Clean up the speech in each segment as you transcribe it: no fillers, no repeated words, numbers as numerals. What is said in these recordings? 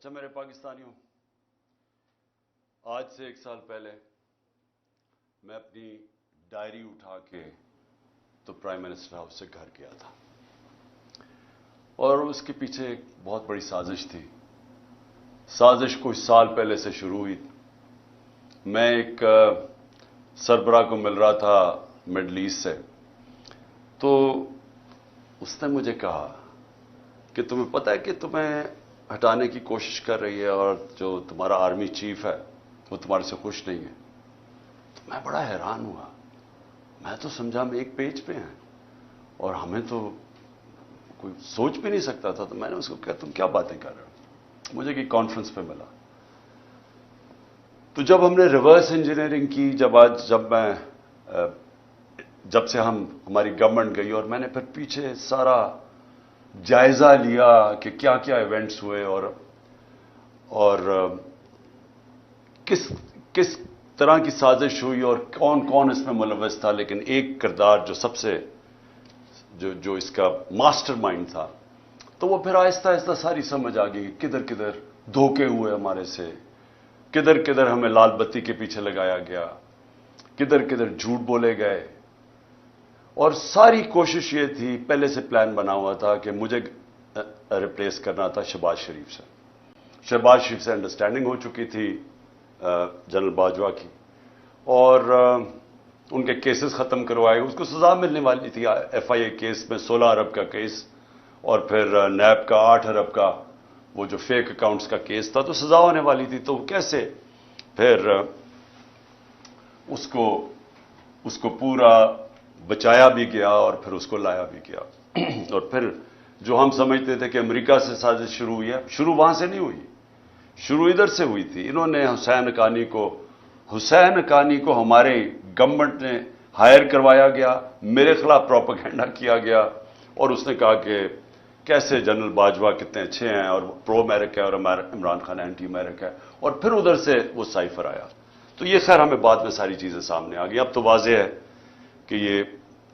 اچھا میرے پاکستانیوں، آج سے 1 سال پہلے میں اپنی ڈائری اٹھا کے تو پرائم منسٹر ہاؤس سے گھر گیا تھا، اور اس کے پیچھے ایک بہت بڑی سازش تھی۔ سازش کچھ سال پہلے سے شروع ہوئی۔ میں ایک سربراہ کو مل رہا تھا مڈل ایسٹ سے، تو اس نے مجھے کہا کہ تمہیں پتہ ہے کہ تمہیں ہٹانے کی کوشش کر رہی ہے، اور جو تمہارا آرمی چیف ہے وہ تمہارے سے خوش نہیں ہے۔ تو میں بڑا حیران ہوا، میں تو سمجھا ہم ایک پیج پہ ہیں اور ہمیں تو کوئی سوچ بھی نہیں سکتا تھا۔ تو میں نے اس کو کہا تم کیا باتیں کر رہے ہو؟ مجھے کہ کانفرنس پہ ملا، تو جب ہم نے ریورس انجینئرنگ کی، جب سے ہماری گورنمنٹ گئی، اور میں نے پھر پیچھے سارا جائزہ لیا کہ کیا کیا ایونٹس ہوئے اور کس طرح کی سازش ہوئی اور کون کون اس میں ملوث تھا، لیکن ایک کردار جو سب سے جو اس کا ماسٹر مائنڈ تھا، تو وہ پھر آہستہ آہستہ ساری سمجھ آ گئی۔ کدھر کدھر دھوکے ہوئے ہمارے سے، کدھر کدھر ہمیں لال بتی کے پیچھے لگایا گیا، کدھر کدھر جھوٹ بولے گئے، اور ساری کوشش یہ تھی، پہلے سے پلان بنا ہوا تھا کہ مجھے ریپلیس کرنا تھا شہباز شریف سے۔ شہباز شریف سے انڈرسٹینڈنگ ہو چکی تھی جنرل باجوہ کی، اور ان کے کیسز ختم کروائے، اس کو سزا ملنے والی تھی۔ ایف آئی اے کیس میں 16 ارب کا کیس، اور پھر نیب کا 8 ارب کا وہ جو فیک اکاؤنٹس کا کیس تھا، تو سزا ہونے والی تھی۔ تو کیسے پھر اس کو پورا بچایا بھی گیا اور پھر اس کو لایا بھی گیا۔ اور پھر جو ہم سمجھتے تھے کہ امریکہ سے سازش شروع ہوئی ہے، شروع وہاں سے نہیں ہوئی، شروع ادھر سے ہوئی تھی۔ انہوں نے حسین حقانی کو ہمارے گورنمنٹ نے ہائر کروایا گیا، میرے خلاف پروپیگنڈا کیا گیا، اور اس نے کہا کہ کیسے جنرل باجوہ کتنے اچھے ہیں اور پرو امریکہ ہے، اور عمران خان اینٹی امریکہ ہے، اور پھر ادھر سے وہ سائفر آیا۔ تو یہ خیر ہمیں بعد میں ساری چیزیں سامنے آ گئی۔ اب تو واضح ہے کہ یہ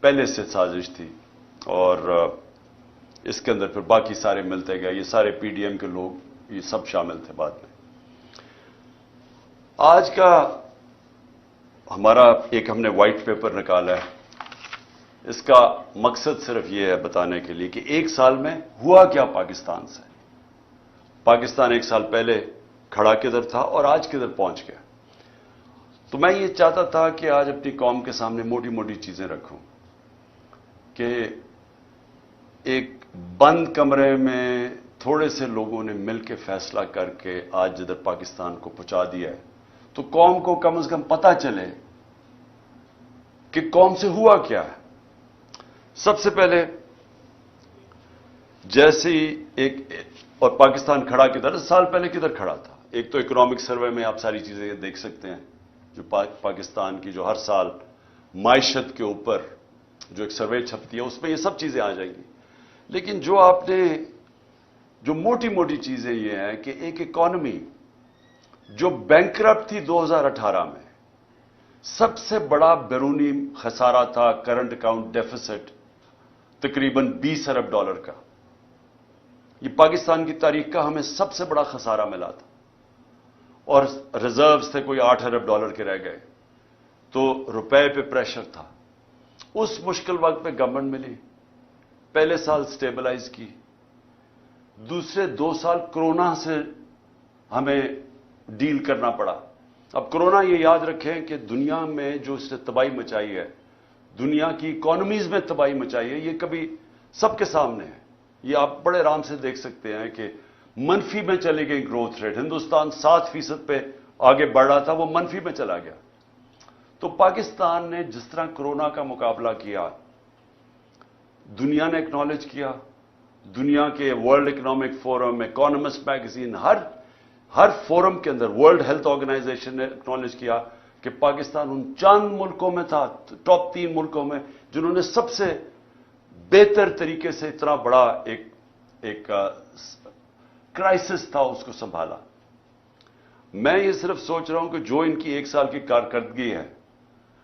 پہلے سے سازش تھی، اور اس کے اندر پھر باقی سارے ملتے گئے، یہ سارے پی ڈی ایم کے لوگ، یہ سب شامل تھے بعد میں۔ آج کا ہمارا ہم نے وائٹ پیپر نکالا ہے، اس کا مقصد صرف یہ ہے بتانے کے لیے کہ 1 سال میں ہوا کیا پاکستان سے، پاکستان 1 سال پہلے کھڑا کدھر تھا اور آج کدھر پہنچ گیا۔ تو میں یہ چاہتا تھا کہ آج اپنی قوم کے سامنے موٹی موٹی چیزیں رکھوں، کہ ایک بند کمرے میں تھوڑے سے لوگوں نے مل کے فیصلہ کر کے آج جدھر پاکستان کو پہنچا دیا ہے، تو قوم کو کم از کم پتہ چلے کہ قوم سے ہوا کیا ہے۔ سب سے پہلے جیسے اور پاکستان کھڑا کدھر، 10 سال پہلے کدھر کھڑا تھا؟ ایک تو اکنامک سروے میں آپ ساری چیزیں دیکھ سکتے ہیں، جو پاکستان کی جو ہر سال معیشت کے اوپر جو ایک سروے چھپتی ہے، اس میں یہ سب چیزیں آ جائیں گی۔ لیکن جو موٹی موٹی چیزیں یہ ہیں کہ ایک اکانومی جو بینکرپٹ تھی 2018 میں، سب سے بڑا بیرونی خسارہ تھا، کرنٹ اکاؤنٹ ڈیفیسٹ تقریباً 20 ارب ڈالر کا۔ یہ پاکستان کی تاریخ کا ہمیں سب سے بڑا خسارہ ملا تھا، اور ریزروز تھے کوئی 8 ارب ڈالر کے رہ گئے، تو روپے پہ پریشر تھا۔ اس مشکل وقت پہ گورنمنٹ ملی، پہلے سال سٹیبلائز کی، دوسرے 2 سال کرونا سے ہمیں ڈیل کرنا پڑا۔ اب کرونا یہ یاد رکھیں کہ دنیا میں جو اس نے تباہی مچائی ہے، دنیا کی اکانومیز میں تباہی مچائی ہے، یہ کبھی سب کے سامنے ہے۔ یہ آپ بڑے آرام سے دیکھ سکتے ہیں کہ منفی میں چلی گئی گروتھ ریٹ، ہندوستان 7% پہ آگے بڑھ رہا تھا، وہ منفی میں چلا گیا۔ تو پاکستان نے جس طرح کرونا کا مقابلہ کیا، دنیا نے اکنالج کیا، دنیا کے World Economic Forum, Economist magazine, ہر فورم کے اندر، ورلڈ ہیلتھ آرگنائزیشن نے اکنالج کیا کہ پاکستان ان چند ملکوں میں تھا، ٹاپ 3 ملکوں میں، جنہوں نے سب سے بہتر طریقے سے اتنا بڑا ایک کرائسس تھا اس کو سنبھالا۔ میں یہ صرف سوچ رہا ہوں کہ جو ان کی 1 سال کی کارکردگی ہے،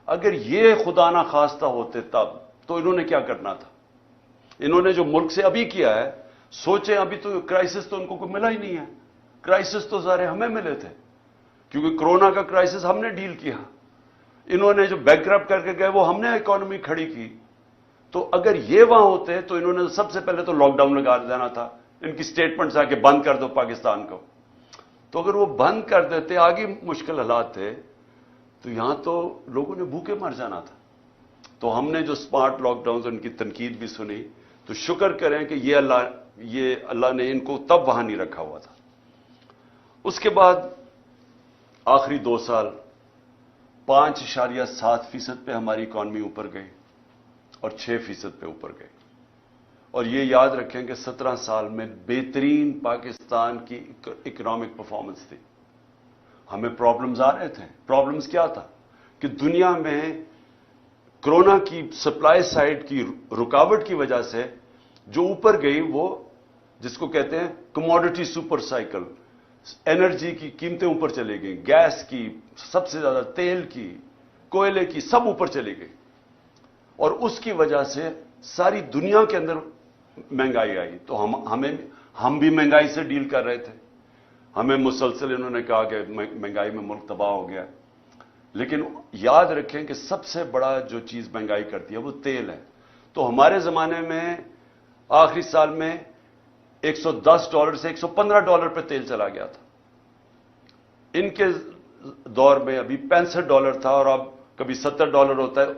اگر یہ خدا نہ خواستہ ہوتے تب تو انہوں نے کیا کرنا تھا؟ انہوں نے جو ملک سے ابھی کیا ہے، سوچیں ابھی تو کرائسس تو ان کو کوئی ملا ہی نہیں ہے، کرائسس تو سارے ہمیں ملے تھے، کیونکہ کورونا کا کرائسس ہم نے ڈیل کیا. انہوں نے جو بینکرپٹ کر کے گئے وہ ہم نے اکانومی کھڑی کی. تو اگر یہ وہاں ہوتے تو انہوں نے سب سے پہلے تو لاک ڈاؤن لگا دینا تھا. ان کی سٹیٹمنٹس آ کے بند کر دو پاکستان کو. تو اگر وہ بند کر دیتے، آگے مشکل حالات تھے، تو یہاں تو لوگوں نے بھوکے مر جانا تھا. تو ہم نے جو اسمارٹ لاک ڈاؤن ان کی تنقید بھی سنی، تو شکر کریں کہ یہ اللہ نے ان کو تب وہاں نہیں رکھا ہوا تھا. اس کے بعد آخری 2 سال 5.7% پہ ہماری اکانومی اوپر گئی اور 6% پہ اوپر گئی. اور یہ یاد رکھیں کہ 17 سال میں بہترین پاکستان کی اکنامک پرفارمنس تھی. ہمیں پرابلمز آ رہے تھے. پرابلمز کیا تھا کہ دنیا میں کرونا کی سپلائی سائڈ کی رکاوٹ کی وجہ سے جو اوپر گئی، وہ جس کو کہتے ہیں کموڈٹی سپر سائیکل، انرجی کی قیمتیں اوپر چلی گئیں، گیس کی سب سے زیادہ، تیل کی، کوئلے کی، سب اوپر چلی گئی. اور اس کی وجہ سے ساری دنیا کے اندر مہنگائی آئی. تو ہم بھی مہنگائی سے ڈیل کر رہے تھے. ہمیں مسلسل انہوں نے کہا کہ مہنگائی میں ملک تباہ ہو گیا. لیکن یاد رکھیں کہ سب سے بڑا جو چیز مہنگائی کرتی ہے وہ تیل ہے. تو ہمارے زمانے میں آخری سال میں $110 سے $115 پہ تیل چلا گیا تھا. ان کے دور میں ابھی $65 تھا، اور اب کبھی $70 ہوتا ہے،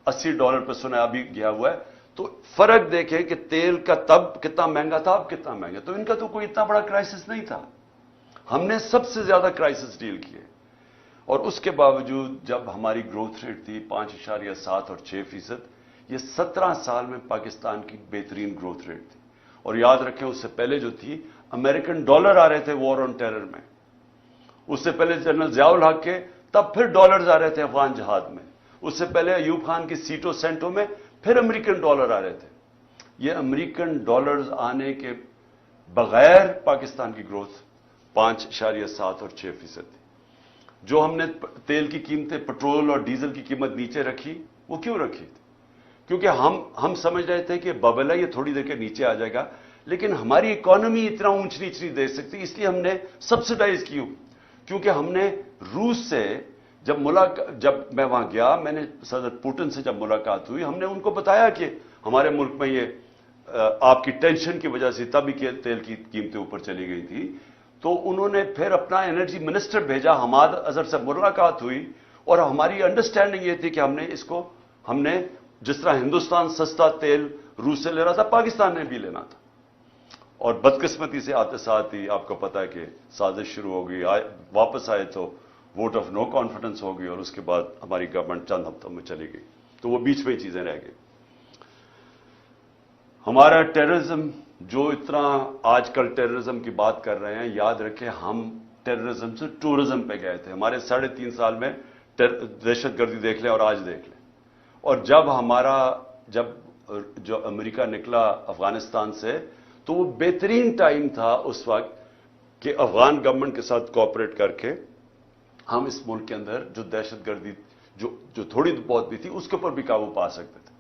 $80 پہ سنا ابھی گیا ہوا ہے. تو فرق دیکھیں کہ تیل کا تب کتنا مہنگا تھا، اب کتنا مہنگا. تو ان کا تو کوئی اتنا بڑا کرائسس نہیں تھا. ہم نے سب سے زیادہ کرائسس ڈیل کیے. اور اس کے باوجود جب ہماری گروتھ ریٹ تھی 5.7 اور 6%، یہ 17 سال میں پاکستان کی بہترین گروتھ ریٹ تھی. اور یاد رکھیں اس سے پہلے جو تھی، امریکن ڈالر آ رہے تھے وار آن ٹیرر میں. اس سے پہلے جنرل ضیاء الحق کے تب پھر ڈالرز آ رہے تھے افغان جہاد میں. اس سے پہلے ایوب خان کی سیٹوں سینٹوں میں پھر امریکن ڈالر آ رہے تھے. یہ امریکن ڈالرز آنے کے بغیر پاکستان کی گروتھ 5.7 اور 6% تھی. جو ہم نے تیل کی قیمتیں، پٹرول اور ڈیزل کی قیمت نیچے رکھی، وہ کیوں رکھی تھی؟ کیونکہ ہم سمجھ رہے تھے کہ ببل ہے، یہ تھوڑی دیر کے نیچے آ جائے گا، لیکن ہماری اکانومی اتنا اونچ نیچ نہیں دے سکتی، اس لیے ہم نے سبسڈائز کی. کیونکہ ہم نے روس سے جب میں وہاں گیا، میں نے صدر پوٹن سے جب ملاقات ہوئی، ہم نے ان کو بتایا کہ ہمارے ملک میں یہ آپ کی ٹینشن کی وجہ سے تبھی تیل کی قیمتیں اوپر چلی گئی تھی. تو انہوں نے پھر اپنا انرجی منسٹر بھیجا، حماد اظہر سے ملاقات ہوئی، اور ہماری انڈرسٹینڈنگ یہ تھی کہ ہم نے جس طرح ہندوستان سستا تیل روس سے لے رہا تھا، پاکستان نے بھی لینا تھا. اور بدقسمتی سے آتے ساتھ ہی آپ کو پتا ہے کہ سازش شروع ہو گئی. واپس آئے تو ووٹ آف نو کانفیڈنس ہو گئی، اور اس کے بعد ہماری گورنمنٹ چند ہفتوں میں چلی گئی. تو وہ بیچ میں چیزیں رہ گئی. ہمارا ٹیررزم، جو اتنا آج کل ٹیررزم کی بات کر رہے ہیں، یاد رکھیں ہم ٹیررزم سے ٹورزم پہ گئے تھے. ہمارے 3.5 سال میں دہشت گردی دیکھ لیں اور آج دیکھ لیں. اور جب جو امریکہ نکلا افغانستان سے، تو وہ بہترین ٹائم تھا اس وقت کہ افغان گورنمنٹ کے ساتھ کوآپریٹ کر کے ہم اس ملک کے اندر جو دہشت گردی جو تھوڑی بہت بھی تھی، اس کے اوپر بھی قابو پا سکتے تھے.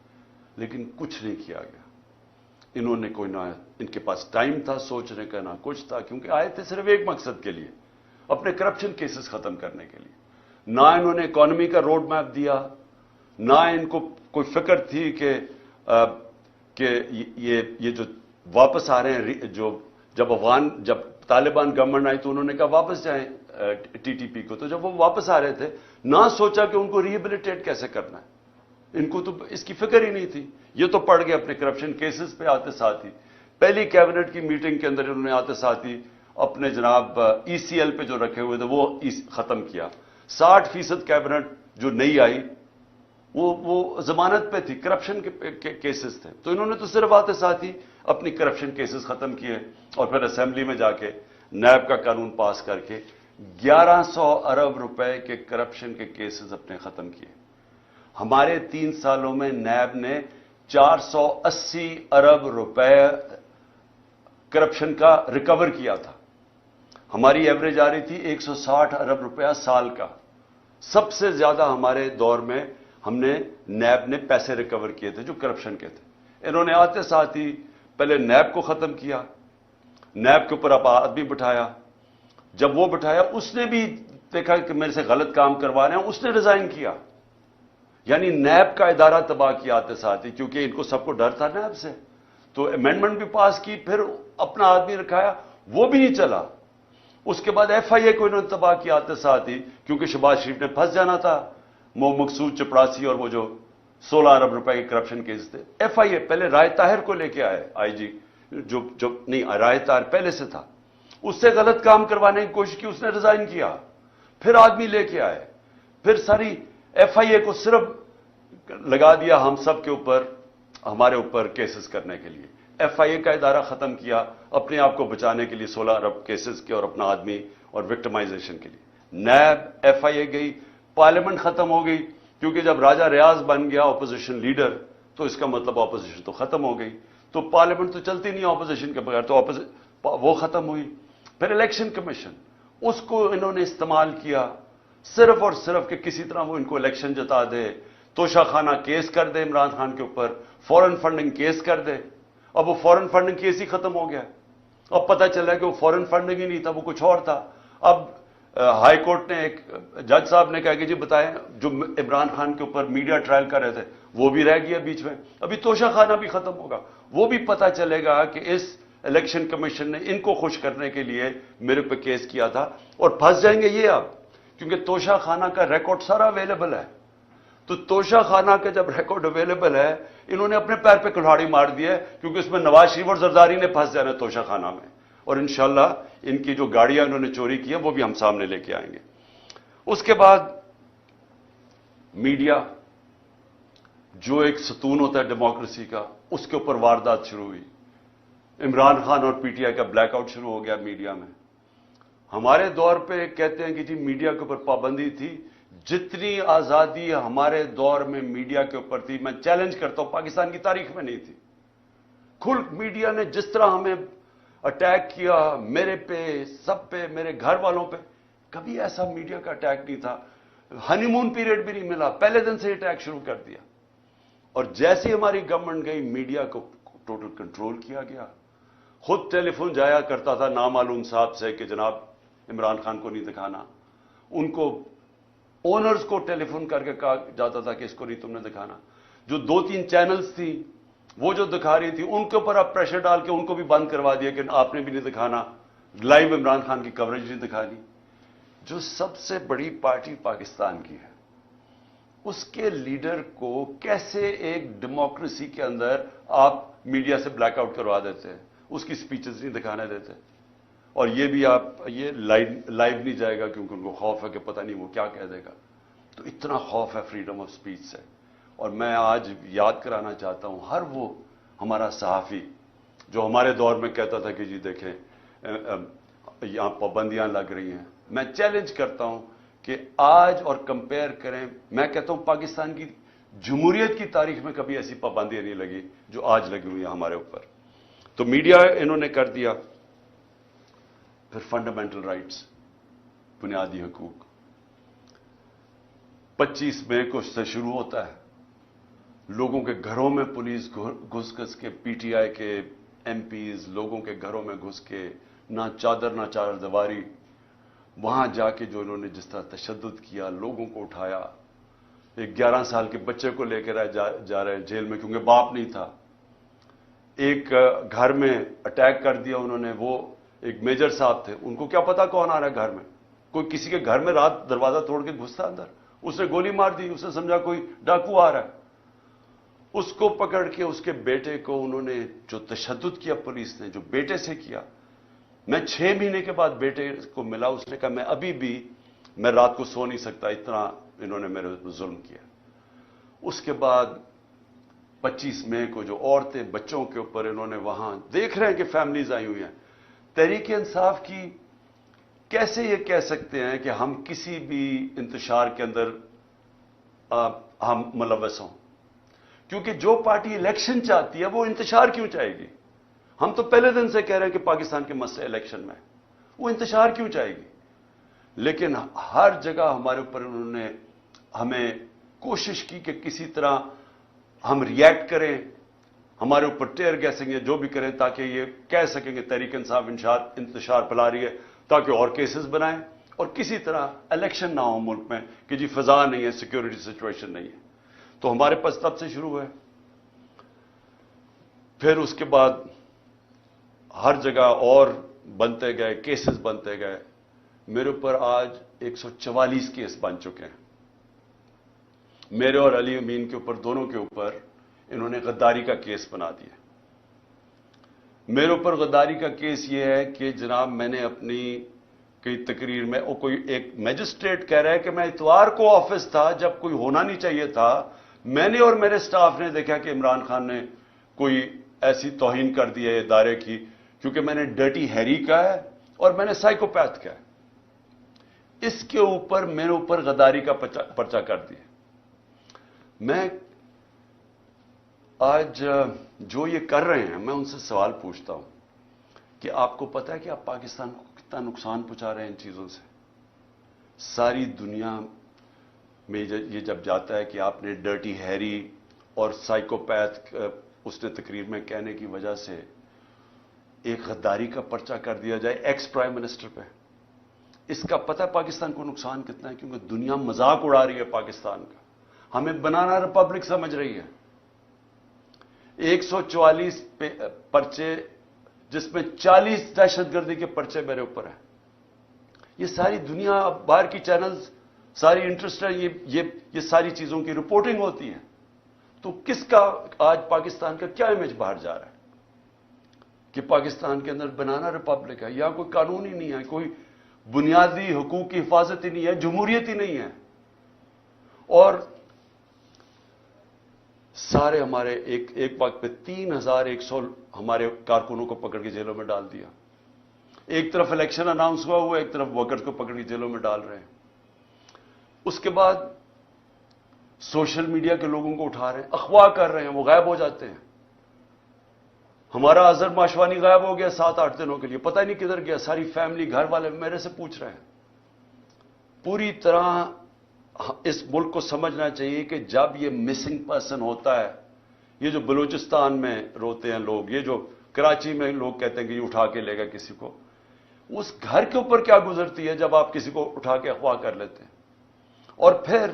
لیکن کچھ نہیں کیا گیا. انہوں نے کوئی نہ، ان کے پاس ٹائم تھا سوچنے کا، نہ کچھ تھا، کیونکہ آئے تھے صرف ایک مقصد کے لیے، اپنے کرپشن کیسز ختم کرنے کے لیے. نہ انہوں نے اکانومی کا روڈ میپ دیا، نہ ان کو کوئی فکر تھی کہ یہ جو واپس آ رہے ہیں، جب طالبان گورنمنٹ آئی تو انہوں نے کہا واپس جائیں TTP کو. تو جب وہ واپس آ رہے تھے، نہ سوچا کہ ان کو ریہیبلیٹیٹ کیسے کرنا ہے. ان کو تو اس کی فکر ہی نہیں تھی. یہ تو پڑ گئے اپنے کرپشن کیسز پہ آتے ساتھ ہی. پہلی کیبنٹ کی میٹنگ کے اندر انہوں نے آتے ساتھ ہی اپنے جناب ECL پہ جو رکھے ہوئے تھے وہ ختم کیا. 60% کیبنٹ جو نہیں آئی وہ ضمانت پہ تھی، کرپشن کے کیسز تھے. تو انہوں نے تو صرف آتے ساتھ ہی اپنی کرپشن کیسز ختم کیے، اور پھر اسمبلی میں جا کے نیب کا قانون پاس کر کے 1100 ارب روپے کے کرپشن کے کیسز اپنے ختم کیے. ہمارے 3 سالوں میں نیب نے 480 ارب روپے کرپشن کا ریکور کیا تھا. ہماری ایوریج آ رہی تھی 160 ارب روپیہ سال کا. سب سے زیادہ ہمارے دور میں ہم نے نیب نے پیسے ریکور کیے تھے جو کرپشن کے تھے. انہوں نے آتے ساتھ ہی پہلے نیب کو ختم کیا، نیب کے اوپر آدمی بٹھایا، جب وہ بٹھایا اس نے بھی دیکھا کہ میرے سے غلط کام کروا رہے ہیں، اس نے ریزائن کیا. یعنی نیب کا ادارہ تباہ کیا آتے ساتھ ہی، کیونکہ ان کو سب کو ڈر تھا نیب سے. تو امینڈمنٹ بھی پاس کی، پھر اپنا آدمی رکھایا، وہ بھی نہیں چلا. اس کے بعد ایف آئی اے کو انہوں نے تباہ کیا آتے ساتھ ہی، کیونکہ شہباز شریف نے پھنس جانا تھا. مقصود چپڑاسی اور وہ جو 16 ارب روپے کے کرپشن کیس تھے. ایف آئی اے پہلے رائے طاہر کو لے کے آئے آئی جی، جو نہیں، رائے طاہر پہلے سے تھا، اس سے غلط کام کروانے کی کوشش کی، اس نے ریزائن کیا. پھر آدمی لے کے آئے، پھر ساری ایف آئی اے کو صرف لگا دیا ہم سب کے اوپر، ہمارے اوپر کیسز کرنے کے لیے. ایف آئی اے کا ادارہ ختم کیا اپنے آپ کو بچانے کے لیے 16 ارب کیسز کے اور اپنا آدمی اور وکٹمائزیشن کے لیے. نیب، ایف آئی اے گئی، پارلیمنٹ ختم ہو گئی، کیونکہ جب راجہ ریاض بن گیا اپوزیشن لیڈر تو اس کا مطلب اپوزیشن تو ختم ہو گئی. تو پارلیمنٹ تو چلتی نہیں اپوزیشن کے بغیر، تو وہ ختم ہوئی. پھر الیکشن کمیشن، اس کو انہوں نے استعمال کیا صرف اور صرف کہ کسی طرح وہ ان کو الیکشن جتا دے. توشہ خانہ کیس کر دے عمران خان کے اوپر، فورن فنڈنگ کیس کر دے. اب وہ فورن فنڈنگ کیس ہی ختم ہو گیا. اب پتہ چلا کہ وہ فورن فنڈنگ ہی نہیں تھا، وہ کچھ اور تھا. اب ہائی کورٹ نے، ایک جج صاحب نے کہا کہ جی بتائیں، جو عمران خان کے اوپر میڈیا ٹرائل کر رہے تھے وہ بھی رہ گیا بیچ میں. ابھی توشہ خانہ بھی ختم ہوگا، وہ بھی پتہ چلے گا کہ اس الیکشن کمیشن نے ان کو خوش کرنے کے لیے میرے پہ کیس کیا تھا. اور پھنس جائیں گے یہ اب، کیونکہ توشہ خانہ کا ریکارڈ سارا اویلیبل ہے. تو توشہ خانہ کا جب ریکارڈ اویلیبل ہے، انہوں نے اپنے پیر پہ کلہاڑی مار دی ہے، کیونکہ اس میں نواز شریف اور زرداری نے پھنس جانا ہے توشہ خانہ میں. اور انشاءاللہ ان کی جو گاڑیاں انہوں نے چوری کی ہیں وہ بھی ہم سامنے لے کے آئیں گے. اس کے بعد میڈیا، جو ایک ستون ہوتا ہے ڈیموکریسی کا، اس کے اوپر واردات شروع ہوئی. عمران خان اور پی ٹی آئی کا بلیک آؤٹ شروع ہو گیا میڈیا میں. ہمارے دور پہ کہتے ہیں کہ جی میڈیا کے اوپر پابندی تھی. جتنی آزادی ہمارے دور میں میڈیا کے اوپر تھی، میں چیلنج کرتا ہوں، پاکستان کی تاریخ میں نہیں تھی. کھل میڈیا نے جس طرح ہمیں اٹیک کیا، میرے پہ، سب پہ، میرے گھر والوں پہ، کبھی ایسا میڈیا کا اٹیک نہیں تھا. ہنی مون پیریڈ بھی نہیں ملا، پہلے دن سے اٹیک شروع کر دیا. اور جیسی ہماری گورنمنٹ گئی، میڈیا کو ٹوٹل کنٹرول کیا گیا. خود ٹیلی فون جایا کرتا تھا نامعلوم صاحب سے کہ جناب عمران خان کو نہیں دکھانا. ان کو اونرز کو ٹیلی فون کر کے کہا جاتا تھا کہ اس کو نہیں تم نے دکھانا. جو 2-3 چینلز تھی وہ جو دکھا رہی تھی، ان کے اوپر آپ پریشر ڈال کے ان کو بھی بند کروا دیا کہ آپ نے بھی نہیں دکھانا، لائیو عمران خان کی کوریج نہیں دکھانی. جو سب سے بڑی پارٹی پاکستان کی ہے، اس کے لیڈر کو کیسے ایک ڈیموکریسی کے اندر آپ میڈیا سے بلیک آؤٹ کروا دیتے ہیں، اس کی سپیچز نہیں دکھانے دیتے. اور یہ بھی آپ، یہ لائیو نہیں جائے گا کیونکہ ان کو خوف ہے کہ پتہ نہیں وہ کیا کہہ دے گا. تو اتنا خوف ہے فریڈم آف سپیچ سے. اور میں آج یاد کرانا چاہتا ہوں ہر وہ ہمارا صحافی جو ہمارے دور میں کہتا تھا کہ جی دیکھیں یہاں پابندیاں لگ رہی ہیں. میں چیلنج کرتا ہوں کہ آج اور کمپیئر کریں. میں کہتا ہوں پاکستان کی جمہوریت کی تاریخ میں کبھی ایسی پابندیاں نہیں لگی جو آج لگی ہوئی ہیں ہمارے اوپر. تو میڈیا انہوں نے کر دیا. پھر فنڈامنٹل رائٹس، بنیادی حقوق. 25 مئی کو سے شروع ہوتا ہے. لوگوں کے گھروں میں پولیس گھس کے، پی ٹی آئی کے ایم پیز لوگوں کے گھروں میں گھس کے، نہ چادر نہ چادر دیواری، وہاں جا کے جو انہوں نے جس طرح تشدد کیا، لوگوں کو اٹھایا. ایک 11 سال کے بچے کو لے کر جا رہے جیل میں کیونکہ باپ نہیں تھا. ایک گھر میں اٹیک کر دیا انہوں نے. وہ ایک میجر صاحب تھے، ان کو کیا پتا کون آ رہا ہے گھر میں. کوئی کسی کے گھر میں رات دروازہ توڑ کے گھستا اندر، اس نے گولی مار دی، اس نے سمجھا کوئی ڈاکو آ رہا ہے. اس کو پکڑ کے اس کے بیٹے کو انہوں نے جو تشدد کیا پولیس نے، جو بیٹے سے کیا. میں 6 مہینے کے بعد بیٹے کو ملا، اس نے کہا میں ابھی بھی میں رات کو سو نہیں سکتا، اتنا انہوں نے میرے ظلم کیا. اس کے بعد 25 مئی کو جو عورتیں بچوں کے اوپر انہوں نے وہاں دیکھ رہے ہیں کہ فیملیز آئی ہوئی ہیں. تحریک انصاف کی کیسے یہ کہہ سکتے ہیں کہ ہم کسی بھی انتشار کے اندر ہم ملوث ہوں؟ کیونکہ جو پارٹی الیکشن چاہتی ہے وہ انتشار کیوں چاہے گی؟ ہم تو پہلے دن سے کہہ رہے ہیں کہ پاکستان کے مسئلے الیکشن میں، وہ انتشار کیوں چاہے گی؟ لیکن ہر جگہ ہمارے اوپر انہوں نے ہمیں کوشش کی کہ کسی طرح ہم ریئیکٹ کریں، ہمارے اوپر ٹیئر گیسنگ یا جو بھی کریں تاکہ یہ کہہ سکیں کہ تحریک انصاف انتشار پھیلا رہی ہے. تاکہ اور کیسز بنائیں اور کسی طرح الیکشن نہ ہو ملک میں کہ جی فضا نہیں ہے، سیکیورٹی سچویشن نہیں ہے. تو ہمارے پاس تب سے شروع ہوئے. پھر اس کے بعد ہر جگہ اور بنتے گئے، کیسز بنتے گئے. میرے اوپر آج 144 کیس بن چکے ہیں. میرے اور علی امین کے اوپر، دونوں کے اوپر انہوں نے غداری کا کیس بنا دیا. میرے اوپر غداری کا کیس یہ ہے کہ جناب میں نے اپنی کئی تقریر میں، کوئی ایک میجسٹریٹ کہہ رہا ہے کہ میں اتوار کو آفس تھا جب کوئی ہونا نہیں چاہیے تھا. میں نے اور میرے سٹاف نے دیکھا کہ عمران خان نے کوئی ایسی توہین کر دی ہے ادارے کی، کیونکہ میں نے ڈرٹی ہیری کا ہے اور میں نے سائیکوپیتھ کا ہے. اس کے اوپر میرے اوپر غداری کا پرچہ کر دیا. میں آج جو یہ کر رہے ہیں، میں ان سے سوال پوچھتا ہوں کہ آپ کو پتہ ہے کہ آپ پاکستان کو کتنا نقصان پہنچا رہے ہیں ان چیزوں سے؟ ساری دنیا میں یہ جب جاتا ہے کہ آپ نے ڈرٹی ہیری اور سائیکوپیتھ اس نے تقریر میں کہنے کی وجہ سے ایک غداری کا پرچہ کر دیا جائے ایکس پرائم منسٹر پہ. اس کا پتہ ہے پاکستان کو نقصان کتنا ہے؟ کیونکہ دنیا مذاق اڑا رہی ہے پاکستان کا، ہمیں بنانا ریپبلک سمجھ رہی ہے. 144 پرچے، جس میں 40 دہشت گردی کے پرچے میرے اوپر ہیں. یہ ساری دنیا، باہر کی چینلز ساری انٹرسٹ ہے، یہ ساری چیزوں کی رپورٹنگ ہوتی ہے. تو کس کا آج پاکستان کا کیا امیج باہر جا رہا ہے کہ پاکستان کے اندر بنانا ریپبلک ہے؟ یا کوئی قانون ہی نہیں ہے، کوئی بنیادی حقوق کی حفاظت ہی نہیں ہے، جمہوریت ہی نہیں ہے. اور سارے ہمارے ایک وقت پہ 3100 ہمارے کارکنوں کو پکڑ کے جیلوں میں ڈال دیا. ایک طرف الیکشن اناؤنس ہوا ایک طرف ورکرز کو پکڑ کے جیلوں میں ڈال رہے ہیں. اس کے بعد سوشل میڈیا کے لوگوں کو اٹھا رہے ہیں، اغوا کر رہے ہیں، وہ غائب ہو جاتے ہیں. ہمارا اظہر ماشوانی غائب ہو گیا 7-8 دنوں کے لیے، پتہ ہی نہیں کدھر گیا. ساری فیملی، گھر والے میرے سے پوچھ رہے ہیں. پوری طرح اس ملک کو سمجھنا چاہیے کہ جب یہ مسنگ پرسن ہوتا ہے، یہ جو بلوچستان میں روتے ہیں لوگ، یہ جو کراچی میں لوگ کہتے ہیں کہ یہ اٹھا کے لے گا کسی کو، اس گھر کے اوپر کیا گزرتی ہے جب آپ کسی کو اٹھا کے اغوا کر لیتے ہیں. اور پھر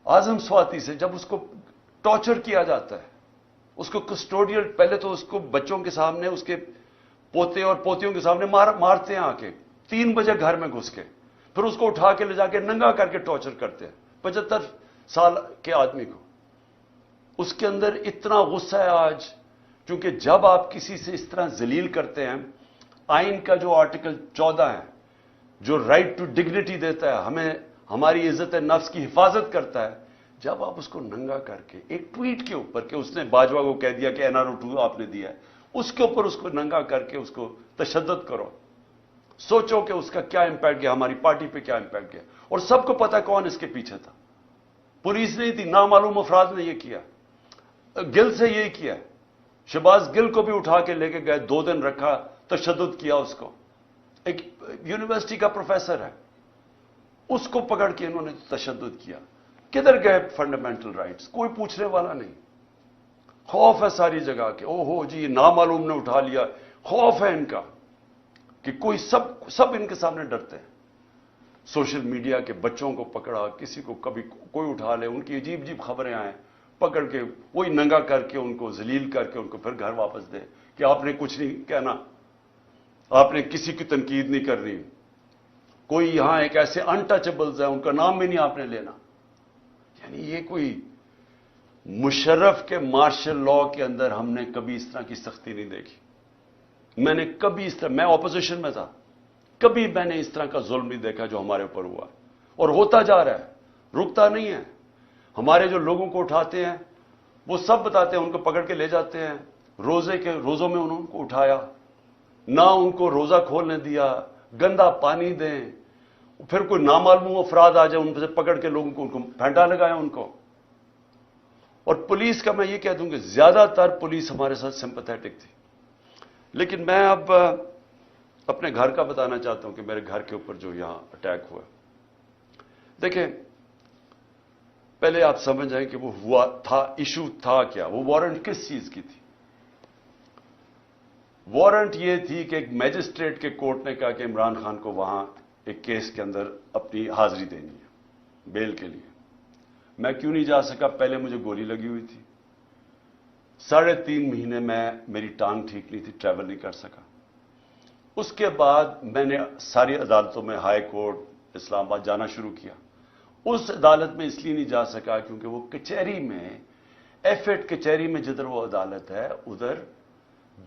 اعظم سواتی سے جب اس کو ٹارچر کیا جاتا ہے، اس کو کسٹوڈیل، پہلے تو اس کو بچوں کے سامنے، اس کے پوتے اور پوتیوں کے سامنے مارتے ہیں آ کے 3 بجے گھر میں گھس کے، پھر اس کو اٹھا کے لے جا کے ننگا کر کے ٹارچر کرتے ہیں 75 سال کے آدمی کو. اس کے اندر اتنا غصہ ہے آج، کیونکہ جب آپ کسی سے اس طرح ذلیل کرتے ہیں، آئین کا جو آرٹیکل 14 ہے، جو رائٹ ٹو ڈگنیٹی دیتا ہے، ہمیں ہماری عزت نفس کی حفاظت کرتا ہے، جب آپ اس کو ننگا کر کے ایک ٹویٹ کے اوپر کہ اس نے باجوہ کو کہہ دیا کہ NRO 2 آپ نے دیا ہے، اس کے اوپر اس کو ننگا کر کے اس کو تشدد کرو، سوچو کہ اس کا کیا امپیکٹ گیا، ہماری پارٹی پہ کیا امپیکٹ گیا. اور سب کو پتا کون اس کے پیچھے تھا. پولیس نہیں تھی، نامعلوم افراد نے یہ کیا. گل سے یہی کیا. شہباز گل کو بھی اٹھا کے لے کے گئے، 2 دن رکھا، تشدد کیا اس کو. ایک یونیورسٹی کا پروفیسر ہے، اس کو پکڑ کے انہوں نے تشدد کیا. کدھر گئے فنڈامنٹل رائٹس؟ کوئی پوچھنے والا نہیں. خوف ہے ساری جگہ کہ او ہو جی نامعلوم نے اٹھا لیا. خوف ہے ان کا کہ کوئی سب ان کے سامنے ڈرتے ہیں. سوشل میڈیا کے بچوں کو پکڑا، کسی کو کبھی کوئی اٹھا لے، ان کی عجیب عجیب خبریں آئیں، پکڑ کے وہی ننگا کر کے ان کو ذلیل کر کے ان کو پھر گھر واپس دے کہ آپ نے کچھ نہیں کہنا، آپ نے کسی کی تنقید نہیں کرنی. کوئی یہاں ایک ایسے انٹچبلز ہیں، ان کا نام بھی نہیں آپ نے لینا. یعنی یہ کوئی مشرف کے مارشل لا کے اندر ہم نے کبھی اس طرح کی سختی نہیں دیکھی. میں نے کبھی اس طرح، میں اپوزیشن میں تھا، کبھی میں نے اس طرح کا ظلم نہیں دیکھا جو ہمارے اوپر ہوا اور ہوتا جا رہا ہے، رکتا نہیں ہے. ہمارے جو لوگوں کو اٹھاتے ہیں وہ سب بتاتے ہیں، ان کو پکڑ کے لے جاتے ہیں. روزوں میں انہوں کو اٹھایا، نہ ان کو روزہ کھولنے دیا، گندا پانی دیں، پھر کوئی نامعلوم افراد آ جائے، ان سے پکڑ کے لوگوں کو ان کو پھینٹا لگایا ان کو. اور پولیس کا میں یہ کہہ دوں کہ زیادہ تر پولیس ہمارے ساتھ سمپیتھیٹک تھی. لیکن میں اب اپنے گھر کا بتانا چاہتا ہوں کہ میرے گھر کے اوپر جو یہاں اٹیک ہوا. دیکھیں، پہلے آپ سمجھ جائیں کہ وہ ہوا تھا، ایشو تھا کیا، وہ وارنٹ کس چیز کی تھی. وارنٹ یہ تھی کہ ایک میجسٹریٹ کے کورٹ نے کہا کہ عمران خان کو وہاں ایک کیس کے اندر اپنی حاضری دینی ہے بیل کے لیے. میں کیوں نہیں جا سکا؟ پہلے مجھے گولی لگی ہوئی تھی. 3.5 مہینے میں میری ٹانگ ٹھیک نہیں تھی، ٹریول نہیں کر سکا. اس کے بعد میں نے ساری عدالتوں میں، ہائی کورٹ اسلام آباد جانا شروع کیا. اس عدالت میں اس لیے نہیں جا سکا کیونکہ وہ کچہری میں، ایف8 کچہری میں جدھر وہ عدالت ہے ادھر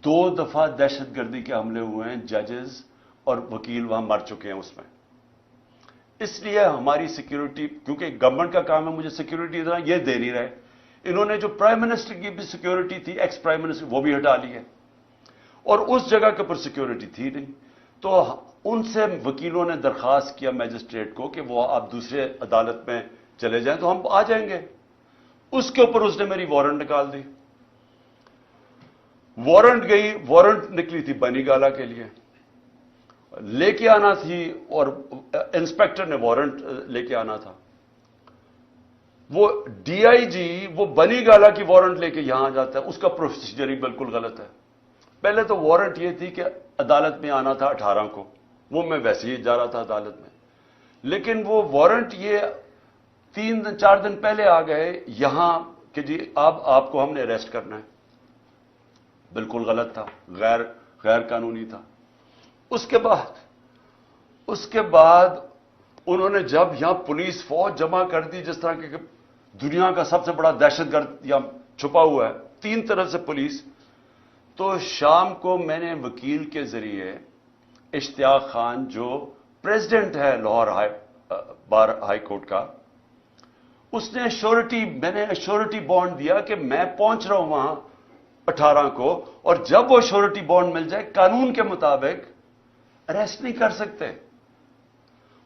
2 دفعہ دہشت گردی کے حملے ہوئے ہیں. ججز اور وکیل وہاں مر چکے ہیں اس میں. اس لیے ہماری سیکیورٹی، کیونکہ گورنمنٹ کا کام ہے مجھے سیکیورٹی دینا، یہ دے نہیں رہے. انہوں نے جو پرائم منسٹر کی بھی سیکیورٹی تھی، ایکس پرائم منسٹر، وہ بھی ہٹا لی ہے، اور اس جگہ کے اوپر سیکیورٹی تھی نہیں. تو ان سے وکیلوں نے درخواست کیا میجسٹریٹ کو کہ وہ آپ دوسرے عدالت میں چلے جائیں تو ہم آ جائیں گے. اس کے اوپر اس نے میری وارنٹ نکال دی. وارنٹ نکلی تھی بنی گالا کے لیے، لے کے آنا تھی، اور انسپیکٹر نے وارنٹ لے کے آنا تھا. وہ ڈی آئی جی وہ بنی گالا کی وارنٹ لے کے یہاں جاتا ہے، اس کا پروسیجر ہی بالکل غلط ہے. پہلے تو وارنٹ یہ تھی کہ عدالت میں آنا تھا 18 کو، وہ میں ویسے ہی جا رہا تھا عدالت میں. لیکن وہ وارنٹ یہ 3-4 دن پہلے آ گئے یہاں کہ جی آپ کو ہم نے اریسٹ کرنا ہے. بالکل غلط تھا، غیر قانونی تھا. اس کے بعد انہوں نے جب یہاں پولیس فوج جمع کر دی، جس طرح کہ دنیا کا سب سے بڑا دہشت گرد یہاں چھپا ہوا ہے، 3 طرف سے پولیس. تو شام کو میں نے وکیل کے ذریعے اشتیاق خان جو پریزیڈنٹ ہے لاہور بار ہائی کورٹ کا، اس نے میں نے ایشورٹی بانڈ دیا کہ میں پہنچ رہا ہوں وہاں 18 کو، اور جب وہ ایشورٹی بانڈ مل جائے قانون کے مطابق اریسٹ نہیں کر سکتے.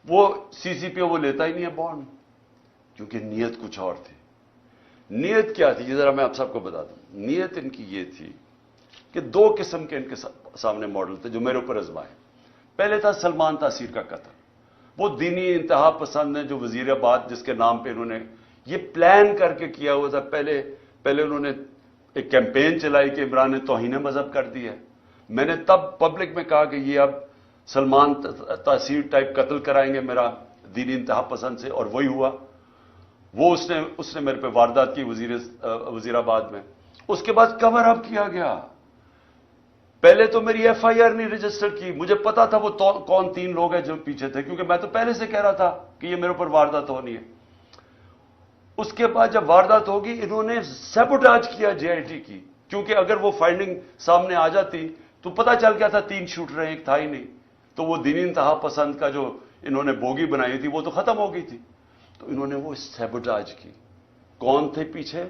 وہ سی پی او وہ لیتا ہی نہیں ہے بانڈ، کیونکہ نیت کچھ اور تھی. نیت کیا تھی یہ ذرا میں آپ سب کو بتا دوں. نیت ان کی یہ تھی کہ 2 قسم کے ان کے سامنے ماڈل تھے جو میرے اوپر آزمائے. پہلے تھا سلمان تاثیر کا قتل. وہ دینی انتہا پسند ہیں جو وزیر آباد جس کے نام پہ انہوں نے یہ پلان کر کے کیا ہوا تھا. پہلے انہوں نے ایک کیمپین چلائی کہ عمران نے توہین مذہب کر دی ہے. میں نے تب پبلک میں کہا کہ یہ اب سلمان تاثیر ٹائپ قتل کرائیں گے میرا دینی انتہا پسند سے، اور وہی ہوا. وہ اس نے میرے پہ واردات کی وزیر آباد میں. اس کے بعد کور اپ کیا گیا. پہلے تو میری ایف آئی آر نہیں رجسٹر کی. مجھے پتا تھا وہ کون 3 لوگ ہیں جو پیچھے تھے، کیونکہ میں تو پہلے سے کہہ رہا تھا کہ یہ میرے اوپر واردات ہونی ہے. اس کے بعد جب واردات ہوگی انہوں نے سیبوٹاج کیا جے آئی ٹی کی، کیونکہ اگر وہ فائنڈنگ سامنے آ جاتی تو پتا چل گیا تھا 3 شوٹر ہیں، ایک تھا ہی نہیں. تو وہ دینی انتہا پسند کا جو انہوں نے بوگی بنائی تھی وہ تو ختم ہو گئی تھی. تو انہوں نے وہ سیبوٹاج کی. کون تھے پیچھے؟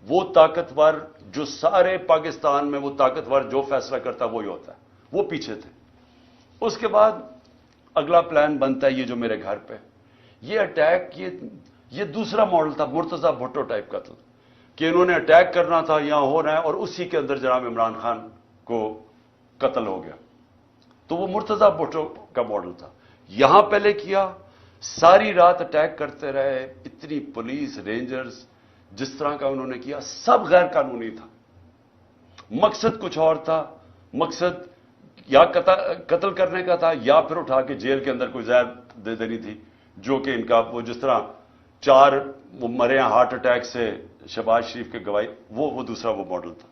وہ طاقتور جو سارے پاکستان میں وہ طاقتور جو فیصلہ کرتا وہی ہوتا ہے، وہ پیچھے تھے. اس کے بعد اگلا پلان بنتا ہے یہ جو میرے گھر پہ یہ اٹیک، یہ دوسرا ماڈل تھا مرتضی بھٹو ٹائپ قتل، کہ انہوں نے اٹیک کرنا تھا، یہاں ہو رہا ہے، اور اسی کے اندر جناب عمران خان کو قتل ہو گیا. تو وہ مرتضی بھٹو کا ماڈل تھا. یہاں پہلے کیا، ساری رات اٹیک کرتے رہے، اتنی پولیس رینجرز، جس طرح کا انہوں نے کیا سب غیر قانونی تھا. مقصد کچھ اور تھا. مقصد یا قتل کرنے کا تھا، یا پھر اٹھا کے جیل کے اندر کوئی زہر دے دینی تھی، جو کہ ان کا وہ جس طرح 4 وہ مرے ہیں ہارٹ اٹیک سے شہباز شریف کے گواہی، وہ دوسرا وہ ماڈل تھا.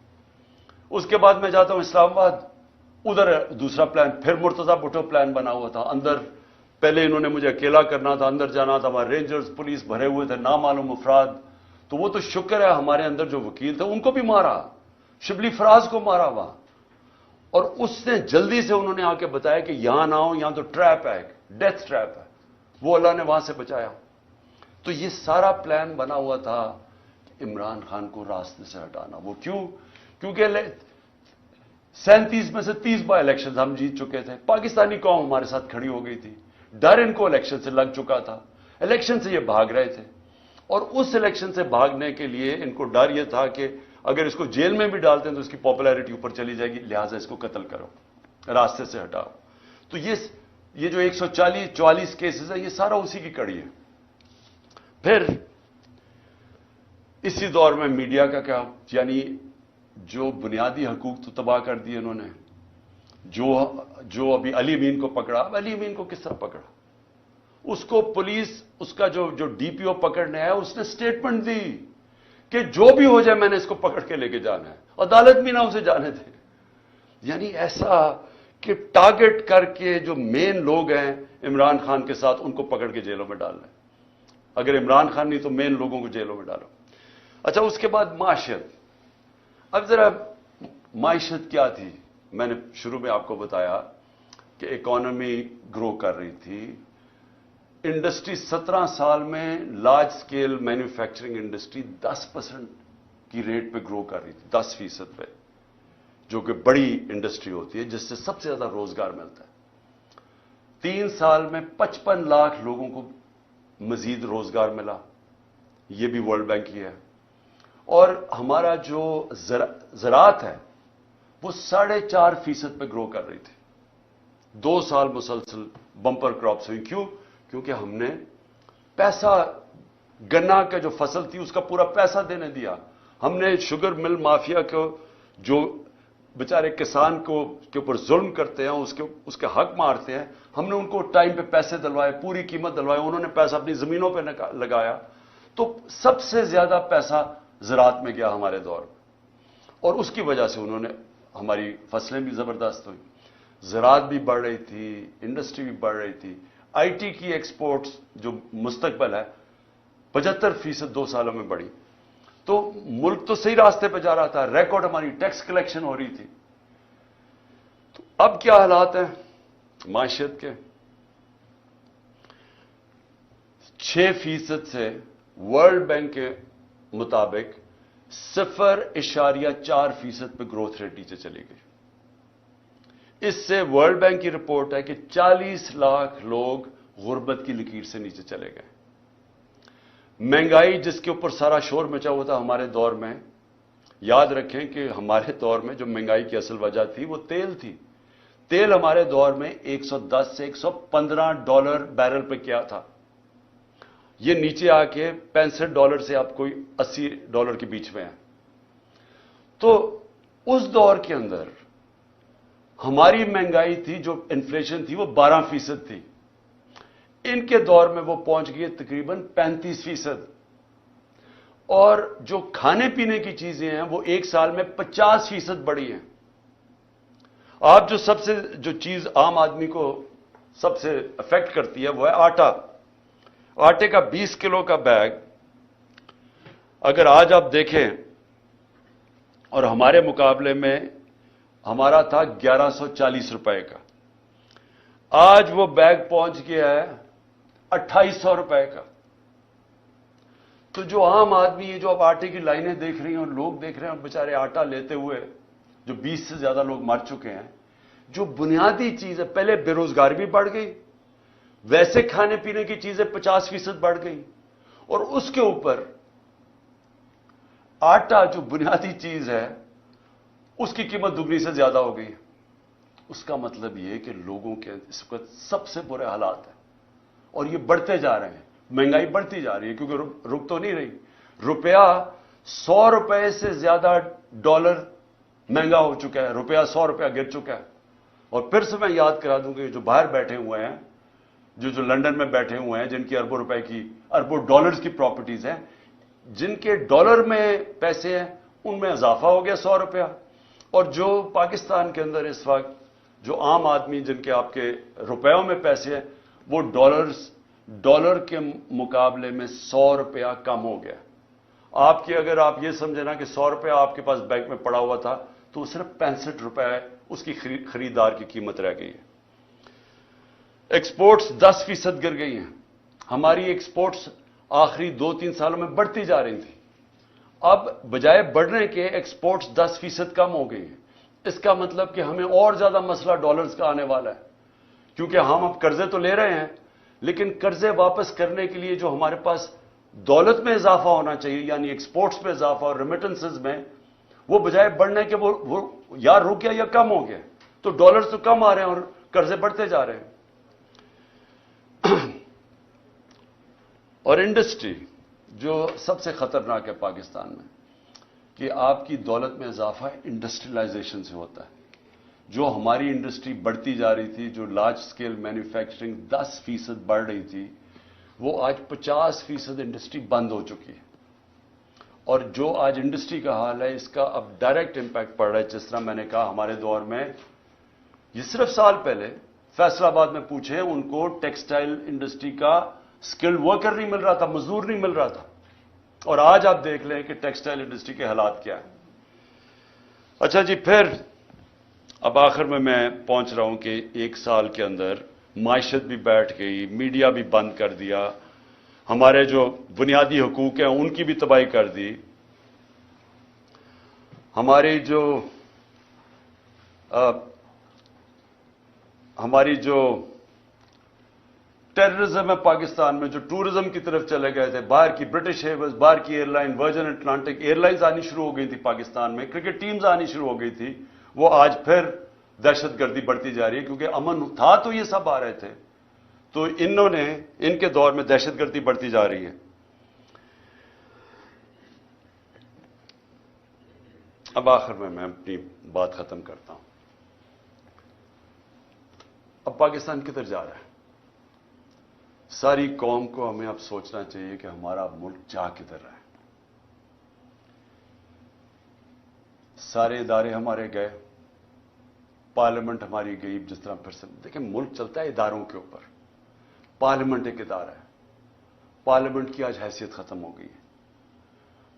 اس کے بعد میں جاتا ہوں اسلام آباد، ادھر دوسرا پلان، پھر مرتضی بھٹو پلان بنا ہوا تھا. اندر پہلے انہوں نے مجھے اکیلا کرنا تھا، اندر جانا تھا، وہاں رینجرز پولیس بھرے ہوئے تھے، نامعلوم افراد. تو وہ تو شکر ہے ہمارے اندر جو وکیل تھے ان کو بھی مارا، شبلی فراز کو مارا وہاں. اور اس نے جلدی سے انہوں نے آ کے بتایا کہ یہاں نہ ہو، یہاں تو ٹریپ ہے، ڈیتھ ٹریپ ہے. وہ اللہ نے وہاں سے بچایا. تو یہ سارا پلان بنا ہوا تھا عمران خان کو راستے سے ہٹانا. وہ کیونکہ 37 میں سے 30 بائی الیکشن ہم جیت چکے تھے. پاکستانی قوم ہمارے ساتھ کھڑی ہو گئی تھی. ڈر ان کو الیکشن سے لگ چکا تھا. الیکشن سے یہ بھاگ رہے تھے، اور اس الیکشن سے بھاگنے کے لیے ان کو ڈر یہ تھا کہ اگر اس کو جیل میں بھی ڈالتے ہیں تو اس کی پاپولیرٹی اوپر چلی جائے گی، لہٰذا اس کو قتل کرو، راستے سے ہٹاؤ. تو یہ جو 144 کیسز ہیں یہ سارا اسی کی کڑی ہے. پھر اسی دور میں میڈیا کا کیا، یعنی جو بنیادی حقوق تو تباہ کر دیے انہوں نے. جو ابھی علی امین کو پکڑا، علی امین کو کس طرح پکڑا؟ اس کو پولیس، اس کا جو ڈی پی او پکڑنے آیا، اس نے سٹیٹمنٹ دی کہ جو بھی ہو جائے میں نے اس کو پکڑ کے لے کے جانا ہے، عدالت بھی نہ اسے جانے دے. یعنی ایسا کہ ٹارگٹ کر کے جو مین لوگ ہیں عمران خان کے ساتھ، ان کو پکڑ کے جیلوں میں ڈالنا ہے. اگر عمران خان نہیں تو مین لوگوں کو جیلوں میں ڈالو. اچھا، اس کے بعد معاشیت. اب ذرا معیشت کیا تھی؟ میں نے شروع میں آپ کو بتایا کہ اکانومی گرو کر رہی تھی. انڈسٹری 17 سال میں لارج سکیل مینوفیکچرنگ انڈسٹری 10% کی ریٹ پہ گرو کر رہی تھی، 10% پہ، جو کہ بڑی انڈسٹری ہوتی ہے جس سے سب سے زیادہ روزگار ملتا ہے. 3 سال میں 55 لاکھ لوگوں کو مزید روزگار ملا. یہ بھی ورلڈ بینک کی ہے. اور ہمارا جو زراعت ہے وہ 4.5% پہ گرو کر رہی تھی. 2 سال مسلسل بمپر کراپس ہوئی. کیوں؟ کیونکہ ہم نے پیسہ، گنا کا جو فصل تھی اس کا پورا پیسہ دینے دیا. ہم نے شوگر مل مافیا کو، جو بیچارے کسان کے اوپر ظلم کرتے ہیں، اس کے حق مارتے ہیں، ہم نے ان کو ٹائم پہ پیسے دلوائے، پوری قیمت دلوائے. انہوں نے پیسہ اپنی زمینوں پہ لگایا. تو سب سے زیادہ پیسہ زراعت میں گیا ہمارے دور میں، اور اس کی وجہ سے انہوں نے، ہماری فصلیں بھی زبردست ہوئی، زراعت بھی بڑھ رہی تھی، انڈسٹری بھی بڑھ رہی تھی. آئی ٹی کی ایکسپورٹس جو مستقبل ہے 75% 2 سالوں میں بڑھی. تو ملک تو صحیح راستے پہ جا رہا تھا، ریکارڈ ہماری ٹیکس کلیکشن ہو رہی تھی. تو اب کیا حالات ہیں معیشت کے؟ 6% سے ورلڈ بینک کے مطابق 0.4% پہ گروتھ ریٹ نیچے چلی گئی. اس سے ورلڈ بینک کی رپورٹ ہے کہ 40 لاکھ لوگ غربت کی لکیر سے نیچے چلے گئے. مہنگائی جس کے اوپر سارا شور مچا ہوا تھا ہمارے دور میں، یاد رکھیں کہ ہمارے دور میں جو مہنگائی کی اصل وجہ تھی وہ تیل تھی. تیل ہمارے دور میں 110 سے $115 بیرل پہ کیا تھا. یہ نیچے آ کے $65 سے آپ کوئی $80 کے بیچ میں ہے. تو اس دور کے اندر ہماری مہنگائی تھی، جو انفلیشن تھی، وہ 12% تھی. ان کے دور میں وہ پہنچ گئی تقریباً 35%. اور جو کھانے پینے کی چیزیں ہیں وہ 1 سال میں 50% بڑھی ہیں. آپ جو چیز عام آدمی کو سب سے افیکٹ کرتی ہے وہ ہے آٹا. آٹے کا 20 کلو کا بیگ اگر آج آپ دیکھیں، اور ہمارے مقابلے میں ہمارا تھا 1140 روپے کا، آج وہ بیگ پہنچ گیا ہے 2800 روپے کا. تو جو عام آدمی ہے، جو اب آٹے کی لائنیں دیکھ رہی ہیں اور لوگ دیکھ رہے ہیں بیچارے آٹا لیتے ہوئے، جو 20 سے زیادہ لوگ مر چکے ہیں. جو بنیادی چیز ہے، پہلے بے روزگاری بھی بڑھ گئی، ویسے کھانے پینے کی چیزیں 50% بڑھ گئی، اور اس کے اوپر آٹا جو بنیادی چیز ہے اس کی قیمت دگنی سے زیادہ ہو گئی. اس کا مطلب یہ کہ لوگوں کے اس وقت سب سے برے حالات ہیں، اور یہ بڑھتے جا رہے ہیں. مہنگائی بڑھتی جا رہی ہے کیونکہ رک تو نہیں رہی. روپیہ 100 روپے سے زیادہ ڈالر مہنگا ہو چکا ہے. روپیہ 100 روپیہ گر چکا ہے. اور پھر سے میں یاد کرا دوں کہ جو باہر بیٹھے ہوئے ہیں، جو لنڈن میں بیٹھے ہوئے ہیں، جن کی اربوں ڈالرز کی پراپرٹیز ہیں، جن کے ڈالر میں پیسے ہیں، ان میں اضافہ ہو گیا 100 روپیہ. اور جو پاکستان کے اندر اس وقت جو عام آدمی جن کے آپ کے روپیوں میں پیسے ہیں، وہ ڈالر کے مقابلے میں 100 روپیہ کم ہو گیا. اگر آپ یہ سمجھیں نا کہ 100 روپیہ آپ کے پاس بینک میں پڑا ہوا تھا، تو صرف 65 روپے اس کی خریدار کی قیمت رہ گئی ہے. ایکسپورٹس 10% گر گئی ہیں. ہماری ایکسپورٹس آخری 2-3 سالوں میں بڑھتی جا رہی تھی. اب بجائے بڑھنے کے ایکسپورٹس 10% کم ہو گئی ہیں. اس کا مطلب کہ ہمیں اور زیادہ مسئلہ ڈالرز کا آنے والا ہے، کیونکہ ہم اب قرضے تو لے رہے ہیں، لیکن قرضے واپس کرنے کے لیے جو ہمارے پاس دولت میں اضافہ ہونا چاہیے، یعنی ایکسپورٹس میں اضافہ اور ریمیٹنسز میں، وہ بجائے بڑھنے کے وہ یا رک گیا یا کم ہو گیا. تو ڈالرز تو کم آ رہے ہیں اور قرضے بڑھتے جا رہے ہیں. اور انڈسٹری جو سب سے خطرناک ہے پاکستان میں، کہ آپ کی دولت میں اضافہ انڈسٹریلائزیشن سے ہوتا ہے. جو ہماری انڈسٹری بڑھتی جا رہی تھی، جو لارج سکیل مینوفیکچرنگ 10% بڑھ رہی تھی، وہ آج 50% انڈسٹری بند ہو چکی ہے. اور جو آج انڈسٹری کا حال ہے، اس کا اب ڈائریکٹ امپیکٹ پڑ رہا ہے. جس طرح میں نے کہا ہمارے دور میں، یہ صرف سال پہلے فیصل آباد میں پوچھیں، ان کو ٹیکسٹائل انڈسٹری کا سکلڈ ورکر نہیں مل رہا تھا، مزدور نہیں مل رہا تھا. اور آج آپ دیکھ لیں کہ ٹیکسٹائل انڈسٹری کے حالات کیا ہیں. اچھا جی، پھر اب آخر میں پہنچ رہا ہوں کہ 1 سال کے اندر معیشت بھی بیٹھ گئی، میڈیا بھی بند کر دیا، ہمارے جو بنیادی حقوق ہیں ان کی بھی تباہی کر دی. ہماری جو ٹیررزم ہے پاکستان میں، جو ٹورزم کی طرف چلے گئے تھے، باہر کی برٹش ایئرویز، باہر کی airline, Virgin Atlantic airlines آنی شروع ہو گئی تھی پاکستان میں، کرکٹ ٹیمز آنی شروع ہو گئی تھی، وہ آج پھر دہشت گردی بڑھتی جا رہی ہے. کیونکہ امن تھا تو یہ سب آ رہے تھے، تو ان کے دور میں دہشت گردی بڑھتی جا رہی ہے. اب آخر میں اپنی بات ختم کرتا ہوں. اب پاکستان کدھر جا رہا ہے؟ ساری قوم کو ہمیں اب سوچنا چاہیے کہ ہمارا ملک جا کدھر رہا ہے. سارے ادارے ہمارے گئے، پارلیمنٹ ہماری گئی. جس طرح پھر سے دیکھیں، ملک چلتا ہے اداروں کے اوپر. پارلیمنٹ ایک ادارہ ہے، پارلیمنٹ کی آج حیثیت ختم ہو گئی ہے.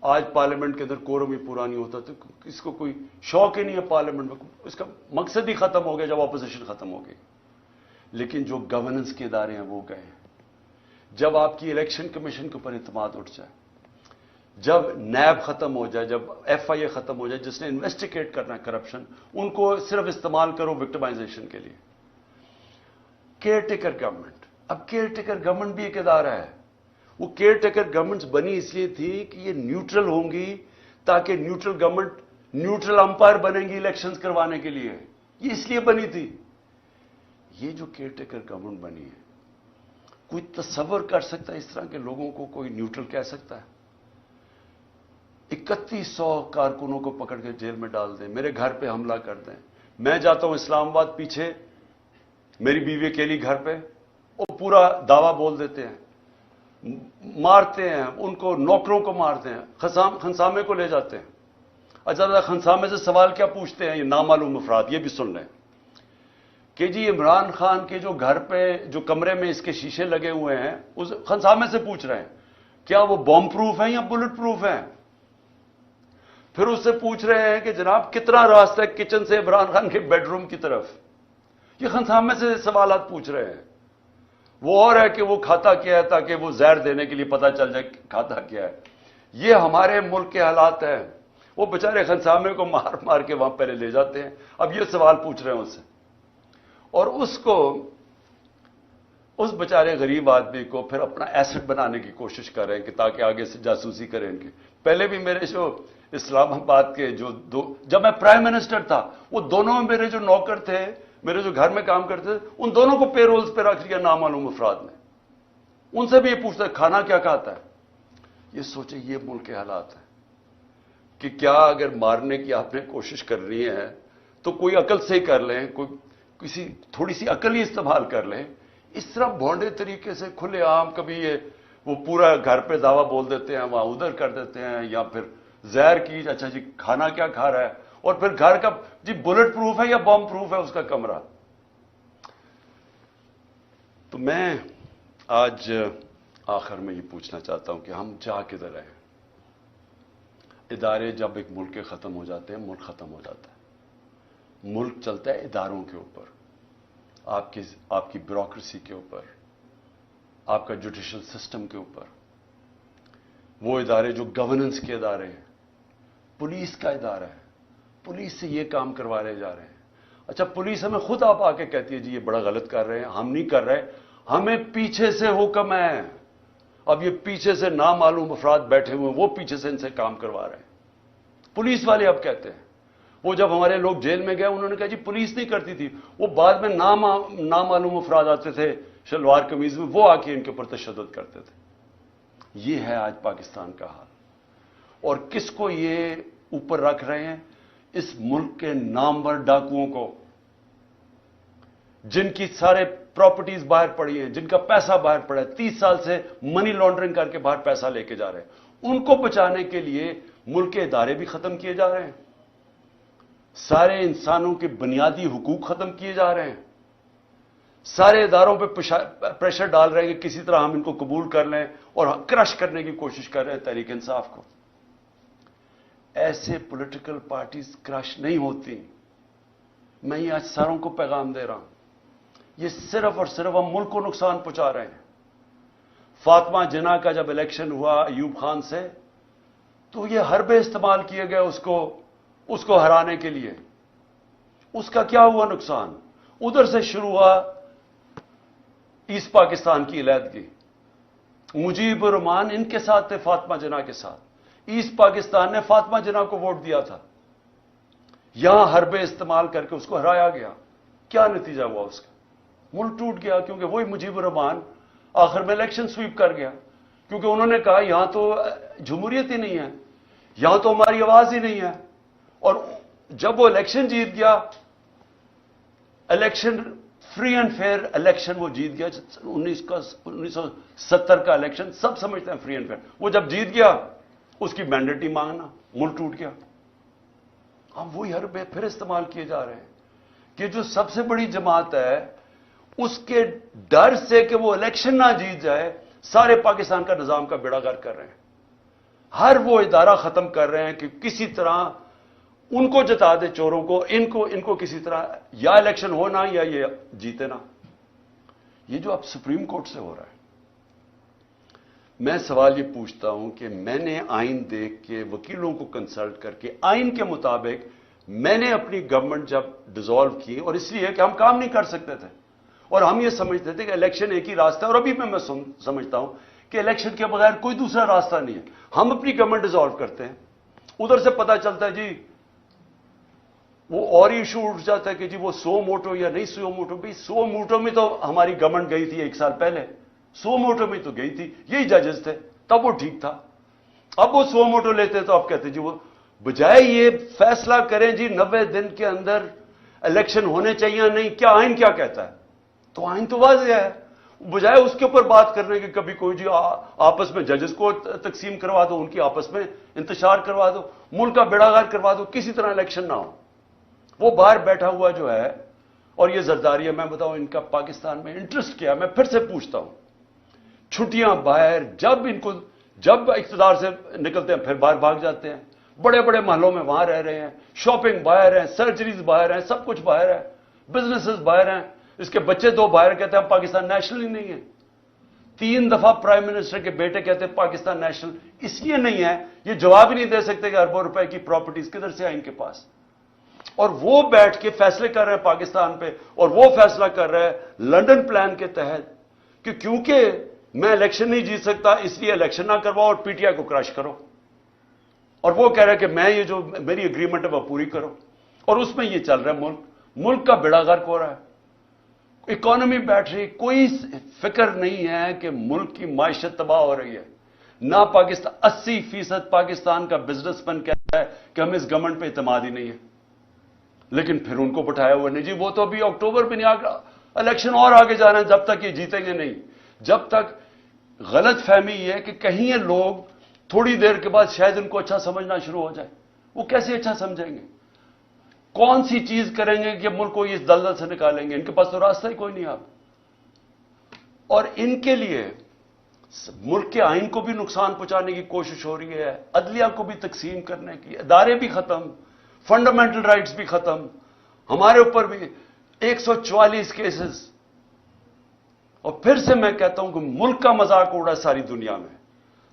آج پارلیمنٹ کے اندر کورم ہی پورا نہیں ہوتا تو اس کو کوئی شوق ہی نہیں ہے پارلیمنٹ میں، اس کا مقصد ہی ختم ہو گیا جب اپوزیشن ختم ہو گئی. لیکن جو گورننس کے ادارے ہیں وہ گئے ہیں. جب آپ کی الیکشن کمیشن کے اوپر اعتماد اٹھ جائے، جب نیب ختم ہو جائے، جب ایف آئی اے ختم ہو جائے جس نے انویسٹیگیٹ کرنا ہے کرپشن، ان کو صرف استعمال کرو وکٹمائزیشن کے لیے. کیئر ٹیکر گورنمنٹ، اب کیئر ٹیکر گورنمنٹ بھی ایک ادارہ ہے. وہ کیئر ٹیکر گورنمنٹس بنی اس لیے تھی کہ یہ نیوٹرل ہوں گی، تاکہ نیوٹرل گورنمنٹ نیوٹرل امپائر بنیں گی الیکشنز کروانے کے لیے. یہ اس لیے بنی تھی. یہ جو کیئر ٹیکر گورنمنٹ بنی ہے، کوئی تصور کر سکتا ہے اس طرح کے لوگوں کو کوئی نیوٹرل کہہ سکتا ہے؟ 3100 کارکنوں کو پکڑ کے جیل میں ڈال دیں، میرے گھر پہ حملہ کر دیں. میں جاتا ہوں اسلام آباد، پیچھے میری بیوی اکیلی گھر پہ، وہ پورا دعویٰ بول دیتے ہیں، مارتے ہیں ان کو، نوکروں کو مارتے ہیں، خنسامے کو لے جاتے ہیں. اچھا، خنسامے سے سوال کیا پوچھتے ہیں یہ نامعلوم افراد؟ یہ بھی سن لیں کہ جی عمران خان کے جو گھر پہ جو کمرے میں اس کے شیشے لگے ہوئے ہیں، اس خنسامے سے پوچھ رہے ہیں کیا وہ بم پروف ہیں یا بلٹ پروف ہیں. پھر اس سے پوچھ رہے ہیں کہ جناب کتنا راستہ ہے کچن سے عمران خان کے بیڈ روم کی طرف. یہ خنسامے سے سوالات پوچھ رہے ہیں. وہ اور ہے کہ وہ کھاتا کیا ہے تاکہ وہ زہر دینے کے لیے پتہ چل جائے کھاتا کیا ہے. یہ ہمارے ملک کے حالات ہیں. وہ بیچارے خنسامے کو مار مار کے وہاں پہلے لے جاتے ہیں. اب یہ سوال پوچھ رہے ہیں اس سے، اور اس بیچارے غریب آدمی کو پھر اپنا ایسٹ بنانے کی کوشش کر رہے ہیں کہ تاکہ آگے سے جاسوسی کریں ان کی. پہلے بھی میرے جو اسلام آباد کے جب میں پرائم منسٹر تھا، وہ دونوں میرے جو نوکر تھے، میرے جو گھر میں کام کرتے تھے، ان دونوں کو پے رولز پہ رکھ لیا نامعلوم افراد نے. ان سے بھی یہ پوچھتا ہے کھانا کیا کھاتا ہے. یہ سوچیں، یہ ملک کے حالات ہیں کہ کیا اگر مارنے کی آپ نے کوشش کرنی ہے تو کوئی عقل سے ہی کر لیں، کسی تھوڑی سی عقل ہی استعمال کر لیں. اس طرح بھونڈے طریقے سے کھلے عام کبھی وہ پورا گھر پہ دعویٰ بول دیتے ہیں، وہاں ادھر کر دیتے ہیں، یا پھر زہر کی اچھا جی کھانا کیا کھا رہا ہے، اور پھر گھر کا جی بلٹ پروف ہے یا بم پروف ہے اس کا کمرہ. تو میں آج آخر میں یہ پوچھنا چاہتا ہوں کہ ہم جا کدھر رہے ہیں. ادارے جب ایک ملک کے ختم ہو جاتے ہیں، ملک ختم ہو جاتا ہے. ملک چلتا ہے اداروں کے اوپر، آپ کی بیوروکریسی کے اوپر، آپ کا جوڈیشل سسٹم کے اوپر. وہ ادارے جو گورننس کے ادارے ہیں، پولیس کا ادارہ ہے، پولیس سے یہ کام کروانے جا رہے ہیں. اچھا، پولیس ہمیں خود آپ آ کے کہتی ہے جی یہ بڑا غلط کر رہے ہیں، ہم نہیں کر رہے، ہمیں پیچھے سے حکم ہے. اب یہ پیچھے سے نامعلوم افراد بیٹھے ہوئے ہیں، وہ پیچھے سے ان سے کام کروا رہے ہیں. پولیس والے اب کہتے ہیں. وہ جب ہمارے لوگ جیل میں گئے انہوں نے کہا جی پولیس نہیں کرتی تھی، وہ بعد میں نامعلوم افراد آتے تھے شلوار قمیض میں، وہ آ کے ان کے اوپر تشدد کرتے تھے. یہ ہے آج پاکستان کا حال. اور کس کو یہ اوپر رکھ رہے ہیں؟ اس ملک کے نامور ڈاکوؤں کو، جن کی سارے پراپرٹیز باہر پڑی ہیں, جن کا پیسہ باہر پڑا ہے, 30 سال سے منی لانڈرنگ کر کے باہر پیسہ لے کے جا رہے ہیں, ان کو بچانے کے لیے ملک کے ادارے بھی ختم کیے جا رہے ہیں, سارے انسانوں کے بنیادی حقوق ختم کیے جا رہے ہیں, سارے اداروں پہ پریشر ڈال رہے ہیں کہ کسی طرح ہم ان کو قبول کر لیں اور کرش کرنے کی کوشش کر رہے ہیں تحریک انصاف کو. ایسے پولیٹیکل پارٹیز کرش نہیں ہوتی. میں یہ آج ساروں کو پیغام دے رہا ہوں, یہ صرف اور صرف ہم ملک کو نقصان پہنچا رہے ہیں. فاطمہ جناح کا جب الیکشن ہوا ایوب خان سے, تو یہ حربے استعمال کیے گئے اس کو ہرانے کے لیے. اس کا کیا ہوا نقصان؟ ادھر سے شروع ہوا ایسٹ پاکستان کی علیحدگی. مجیب الرحمان ان کے ساتھ تھے, فاطمہ جناح کے ساتھ. ایسٹ پاکستان نے فاطمہ جناح کو ووٹ دیا تھا. یہاں حربے استعمال کر کے اس کو ہرایا گیا. کیا نتیجہ ہوا اس کا؟ ملک ٹوٹ گیا, کیونکہ وہی مجیب الرحمان آخر میں الیکشن سویپ کر گیا, کیونکہ انہوں نے کہا یہاں تو جمہوریت ہی نہیں ہے, یہاں تو ہماری آواز ہی نہیں ہے. اور جب وہ الیکشن جیت گیا, election free and fair election وہ جیت گیا, 1970 کا الیکشن سب سمجھتے ہیں فری اینڈ فیئر. وہ جب جیت گیا اس کی مینڈیٹ ہی مانگنا, ملک ٹوٹ گیا. اب وہی حربے پھر استعمال کیے جا رہے ہیں کہ جو سب سے بڑی جماعت ہے اس کے ڈر سے کہ وہ الیکشن نہ جیت جائے, سارے پاکستان کا نظام کا بیڑا غرق کر رہے ہیں. ہر وہ ادارہ ختم کر رہے ہیں کہ کسی طرح ان کو جتا دے, چوروں کو, ان کو کسی طرح یا الیکشن ہونا یا یہ جیتے نا. یہ جو اب سپریم کورٹ سے ہو رہا ہے, میں سوال یہ پوچھتا ہوں کہ میں نے آئین دیکھ کے, وکیلوں کو کنسلٹ کر کے, آئین کے مطابق میں نے اپنی گورنمنٹ جب ڈیزالو کی, اور اس لیے کہ ہم کام نہیں کر سکتے تھے اور ہم یہ سمجھتے تھے کہ الیکشن ایک ہی راستہ ہے, اور ابھی میں سمجھتا ہوں کہ الیکشن کے بغیر کوئی دوسرا راستہ نہیں ہے. ہم اپنی گورنمنٹ ڈیزالو کرتے ہیں, ادھر سے پتا چلتا ہے جی وہ اور ایشو اٹھ جاتا ہے کہ جی وہ 100 موٹو یا نہیں 100 موٹو. بھی 100 موٹو میں تو ہماری گورنمنٹ گئی تھی 1 سال پہلے, 100 موٹو میں تو گئی تھی, یہی ججز تھے, تب وہ ٹھیک تھا. اب وہ 100 موٹو لیتے تو اب کہتے جی وہ بجائے یہ فیصلہ کریں جی 90 دن کے اندر الیکشن ہونے چاہیے یا نہیں, کیا آئین کیا کہتا ہے؟ تو آئین تو واضح ہے. بجائے اس کے اوپر بات کرنے کہ کبھی کوئی جی آپس میں ججز کو تقسیم کروا دو, ان کی آپس میں انتشار کروا دو, ملک کا بیڑا غرق کروا دو, کسی طرح الیکشن نہ ہو. وہ باہر بیٹھا ہوا جو ہے, اور یہ زرداری, میں بتاؤں ان کا پاکستان میں انٹرسٹ کیا. میں پھر سے پوچھتا ہوں, چھٹیاں باہر, جب اقتدار سے نکلتے ہیں پھر باہر بھاگ جاتے ہیں, بڑے بڑے محلوں میں وہاں رہ رہے ہیں, شاپنگ باہر ہیں, سرجریز باہر ہیں, سب کچھ باہر ہے, بزنسز باہر ہیں, اس کے بچے 2 باہر کہتے ہیں پاکستان نیشنل ہی نہیں ہے. 3 دفعہ پرائم منسٹر کے بیٹے کہتے ہیں پاکستان نیشنل اس لیے نہیں ہے, یہ جواب ہی نہیں دے سکتے کہ اربوں روپے کی پراپرٹیز کدھر سے آئیں ان کے پاس. اور وہ بیٹھ کے فیصلے کر رہے ہیں پاکستان پہ, اور وہ فیصلہ کر رہے ہیں لنڈن پلان کے تحت کہ کیونکہ میں الیکشن نہیں جیت سکتا اس لیے الیکشن نہ کرواؤ اور پی ٹی آئی کو کرش کرو. اور وہ کہہ رہے ہیں کہ میں یہ جو میری اگریمنٹ ہے وہ پوری کرو, اور اس میں یہ چل رہا ہے, ملک کا بیڑا غرق ہو رہا ہے, اکانومی بیٹھ رہی, کوئی فکر نہیں ہے کہ ملک کی معیشت تباہ ہو رہی ہے. نہ پاکستان, 80% پاکستان کا بزنس مین کہتا ہے کہ ہم اس گورنمنٹ پہ اعتماد ہی نہیں ہے, لیکن پھر ان کو بٹھایا ہوا نہیں جی وہ تو ابھی اکتوبر میں نہیں آ گیا, الیکشن اور آگے جا رہے ہیں, جب تک یہ جیتیں گے نہیں. جب تک غلط فہمی یہ ہے کہ کہیں یہ لوگ تھوڑی دیر کے بعد شاید ان کو اچھا سمجھنا شروع ہو جائے. وہ کیسے اچھا سمجھیں گے؟ کون سی چیز کریں گے کہ ملک کو اس دلدل سے نکالیں گے؟ ان کے پاس تو راستہ ہی کوئی نہیں. آپ اور ان کے لیے ملک کے آئین کو بھی نقصان پہنچانے کی کوشش ہو رہی ہے, عدلیہ کو بھی تقسیم کرنے کی, ادارے بھی ختم, فنڈامنٹل رائٹس بھی ختم, ہمارے اوپر بھی 144 کیسز. اور پھر سے میں کہتا ہوں کہ ملک کا مذاق اڑا ساری دنیا میں,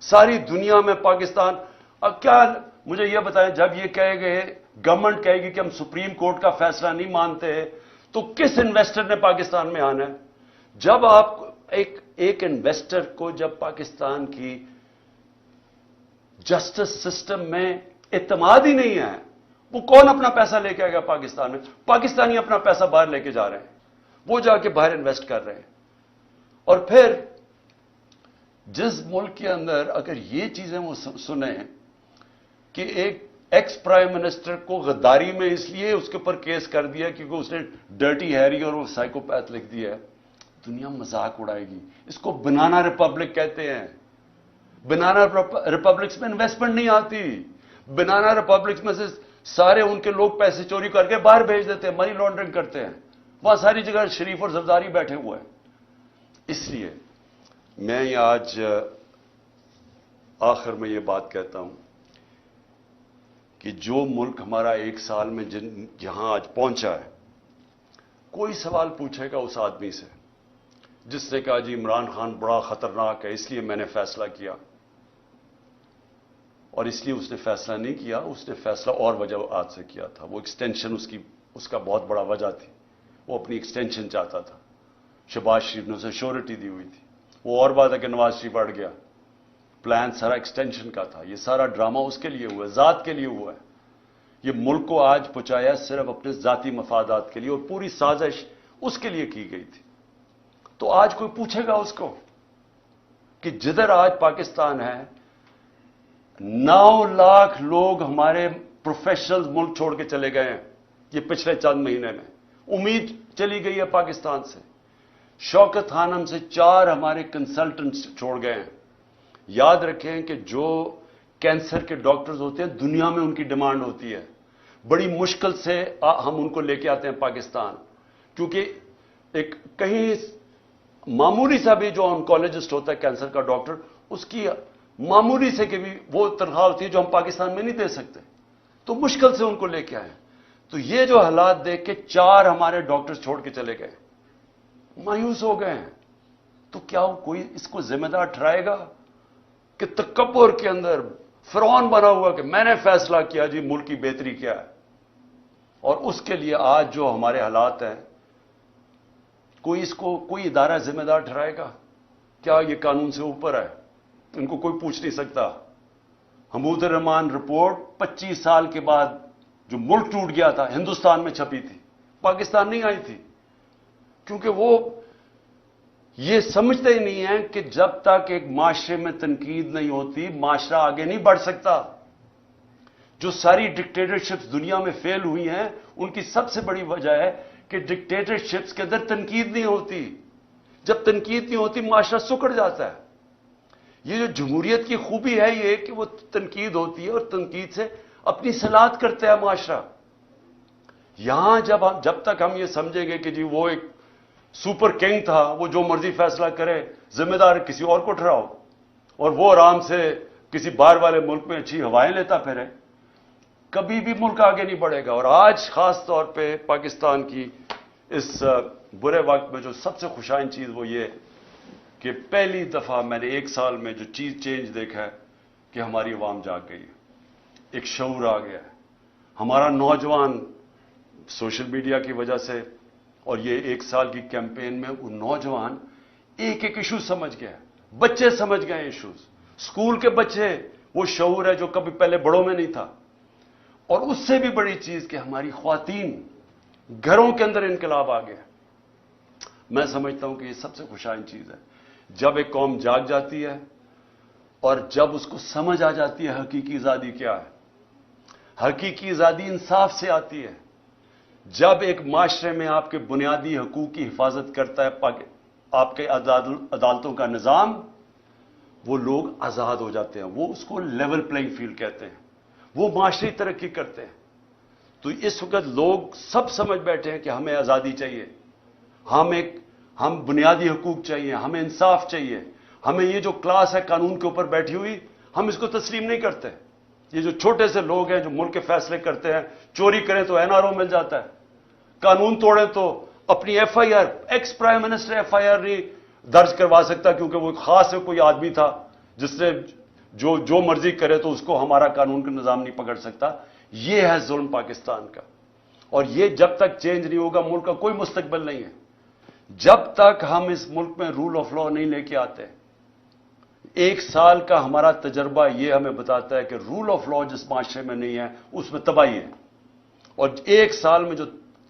ساری دنیا میں پاکستان. اب کیا مجھے یہ بتائیں, جب یہ کہے گئے گورنمنٹ کہے گی کہ ہم سپریم کورٹ کا فیصلہ نہیں مانتے, تو کس انویسٹر نے پاکستان میں آنا ہے؟ جب آپ ایک انویسٹر کو جب پاکستان کی جسٹس سسٹم میں اعتماد ہی نہیں ہے, وہ کون اپنا پیسہ لے کے آئے گا پاکستان میں؟ پاکستانی اپنا پیسہ باہر لے کے جا رہے ہیں, وہ جا کے باہر انویسٹ کر رہے ہیں. اور پھر جس ملک کے اندر اگر یہ چیزیں وہ سنیں کہ ایک ایکس پرائم منسٹر کو غداری میں اس لیے اس کے اوپر کیس کر دیا کیونکہ اس نے ڈرٹی ہیری اور وہ سائیکوپیتھ لکھ دیا ہے. دنیا مذاق اڑائے گی. اس کو بنانا ریپبلک کہتے ہیں. بنانا ریپبلکس میں انویسٹمنٹ نہیں آتی. بنانا ریپبلکس میں سے سارے ان کے لوگ پیسے چوری کر کے باہر بھیج دیتے ہیں, منی لانڈرنگ کرتے ہیں. وہاں ساری جگہ شریف اور زرداری بیٹھے ہوئے ہیں. اس لیے میں آج آخر میں یہ بات کہتا ہوں کہ جو ملک ہمارا ایک سال میں جہاں آج پہنچا ہے, کوئی سوال پوچھے گا اس آدمی سے جس نے کہا جی عمران خان بڑا خطرناک ہے اس لیے میں نے فیصلہ کیا, اور اس لیے اس نے فیصلہ نہیں کیا, اس نے فیصلہ اور وجوہات سے کیا تھا. وہ ایکسٹینشن اس کا بہت بڑا وجہ تھی. وہ اپنی ایکسٹینشن چاہتا تھا. شہباز شریف نے اسے شیورٹی دی ہوئی تھی. وہ اور بات ہے کہ نواز شریف اڑ گیا. پلان سارا ایکسٹینشن کا تھا. یہ سارا ڈرامہ اس کے لیے ہوا ہے, ذات کے لیے ہوا ہے. یہ ملک کو آج پہنچایا صرف اپنے ذاتی مفادات کے لیے, اور پوری سازش اس کے لیے کی گئی تھی. تو آج کوئی پوچھے گا اس کو کہ جدھر آج پاکستان ہے 9 لاکھ لوگ ہمارے پروفیشنل ملک چھوڑ کے چلے گئے ہیں یہ پچھلے چند مہینے میں. امید چلی گئی ہے پاکستان سے. شوکت خانم سے 4 ہمارے کنسلٹنٹس چھوڑ گئے ہیں. یاد رکھیں کہ جو کینسر کے ڈاکٹرز ہوتے ہیں دنیا میں ان کی ڈیمانڈ ہوتی ہے. بڑی مشکل سے ہم ان کو لے کے آتے ہیں پاکستان, کیونکہ ایک کہیں معمولی سا بھی جو آنکولوجسٹ ہوتا ہے کینسر کا ڈاکٹر, اس کی معمولی سے کہ بھی وہ تنخواہ ہوتی ہے جو ہم پاکستان میں نہیں دے سکتے, تو مشکل سے ان کو لے کے آئے. تو یہ جو حالات دیکھ کے 4 ہمارے ڈاکٹرز چھوڑ کے چلے گئے, مایوس ہو گئے ہیں. تو کیا کوئی اس کو ذمہ دار ٹھہرائے گا کہ تکبر کے اندر فرعون بنا ہوا کہ میں نے فیصلہ کیا جی ملک کی بہتری کیا ہے, اور اس کے لیے آج جو ہمارے حالات ہیں کوئی اس کو کوئی ادارہ ذمہ دار ٹھہرائے گا؟ کیا یہ قانون سے اوپر ہے؟ ان کو کوئی پوچھ نہیں سکتا. حمود الرحمان رپورٹ 25 سال کے بعد جو ملک ٹوٹ گیا تھا ہندوستان میں چھپی تھی, پاکستان نہیں آئی تھی, کیونکہ وہ یہ سمجھتے ہی نہیں ہیں کہ جب تک ایک معاشرے میں تنقید نہیں ہوتی معاشرہ آگے نہیں بڑھ سکتا. جو ساری ڈکٹیٹرشپس دنیا میں فیل ہوئی ہیں ان کی سب سے بڑی وجہ ہے کہ ڈکٹیٹرشپس کے اندر تنقید نہیں ہوتی. جب تنقید نہیں ہوتی معاشرہ سکڑ جاتا ہے. یہ جو جمہوریت کی خوبی ہے یہ کہ وہ تنقید ہوتی ہے اور تنقید سے اپنی صلاحیت کرتا ہے معاشرہ. یہاں جب تک ہم یہ سمجھیں گے کہ جی وہ ایک سپر کنگ تھا, وہ جو مرضی فیصلہ کرے, ذمہ دار کسی اور کو ٹھہراؤ, اور وہ آرام سے کسی باہر والے ملک میں اچھی ہوائیں لیتا پھرے, کبھی بھی ملک آگے نہیں بڑھے گا. اور آج خاص طور پہ پاکستان کی اس برے وقت میں جو سب سے خوشائن چیز وہ یہ کہ پہلی دفعہ میں نے 1 سال میں جو چیز چینج دیکھا ہے کہ ہماری عوام جاگ گئی ہے, ایک شعور آ گیا ہے. ہمارا نوجوان سوشل میڈیا کی وجہ سے اور یہ 1 سال کی کیمپین میں وہ نوجوان ایک ایشو سمجھ گیا, بچے سمجھ گئے ایشوز, اسکول کے بچے, وہ شعور ہے جو کبھی پہلے بڑوں میں نہیں تھا. اور اس سے بھی بڑی چیز کہ ہماری خواتین گھروں کے اندر انقلاب آ گیا. میں سمجھتا ہوں کہ یہ سب سے خوشائن چیز ہے جب ایک قوم جاگ جاتی ہے اور جب اس کو سمجھ آ جاتی ہے حقیقی آزادی کیا ہے. حقیقی آزادی انصاف سے آتی ہے. جب ایک معاشرے میں آپ کے بنیادی حقوق کی حفاظت کرتا ہے آپ کے عدالتوں کا نظام, وہ لوگ آزاد ہو جاتے ہیں. وہ اس کو لیول پلینگ فیلڈ کہتے ہیں. وہ معاشری ترقی کرتے ہیں. تو اس وقت لوگ سب سمجھ بیٹھے ہیں کہ ہمیں آزادی چاہیے, ہم بنیادی حقوق چاہیے, ہمیں انصاف چاہیے. ہمیں یہ جو کلاس ہے قانون کے اوپر بیٹھی ہوئی ہم اس کو تسلیم نہیں کرتے. یہ جو چھوٹے سے لوگ ہیں جو ملک کے فیصلے کرتے ہیں, چوری کریں تو NRO مل جاتا ہے, قانون توڑیں تو اپنی FIR, ex prime minister FIR نہیں درج کروا سکتا کیونکہ وہ خاص کوئی آدمی تھا جس نے جو مرضی کرے تو اس کو ہمارا قانون کا نظام نہیں پکڑ سکتا. یہ ہے ظلم پاکستان کا, اور یہ جب تک چینج نہیں ہوگا ملک کا کوئی مستقبل نہیں ہے. جب تک ہم اس ملک میں رول آف لا نہیں لے کے آتے. 1 سال کا ہمارا تجربہ یہ ہمیں بتاتا ہے کہ رول آف لا جس معاشرے میں نہیں ہے اس میں تباہی ہے. اور 1 سال میں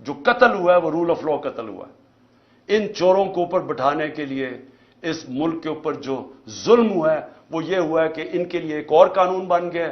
جو قتل ہوا ہے وہ رول آف لا قتل ہوا ہے. ان چوروں کو اوپر بٹھانے کے لیے اس ملک کے اوپر جو ظلم ہوا ہے وہ یہ ہوا ہے کہ ان کے لیے ایک اور قانون بن گیا,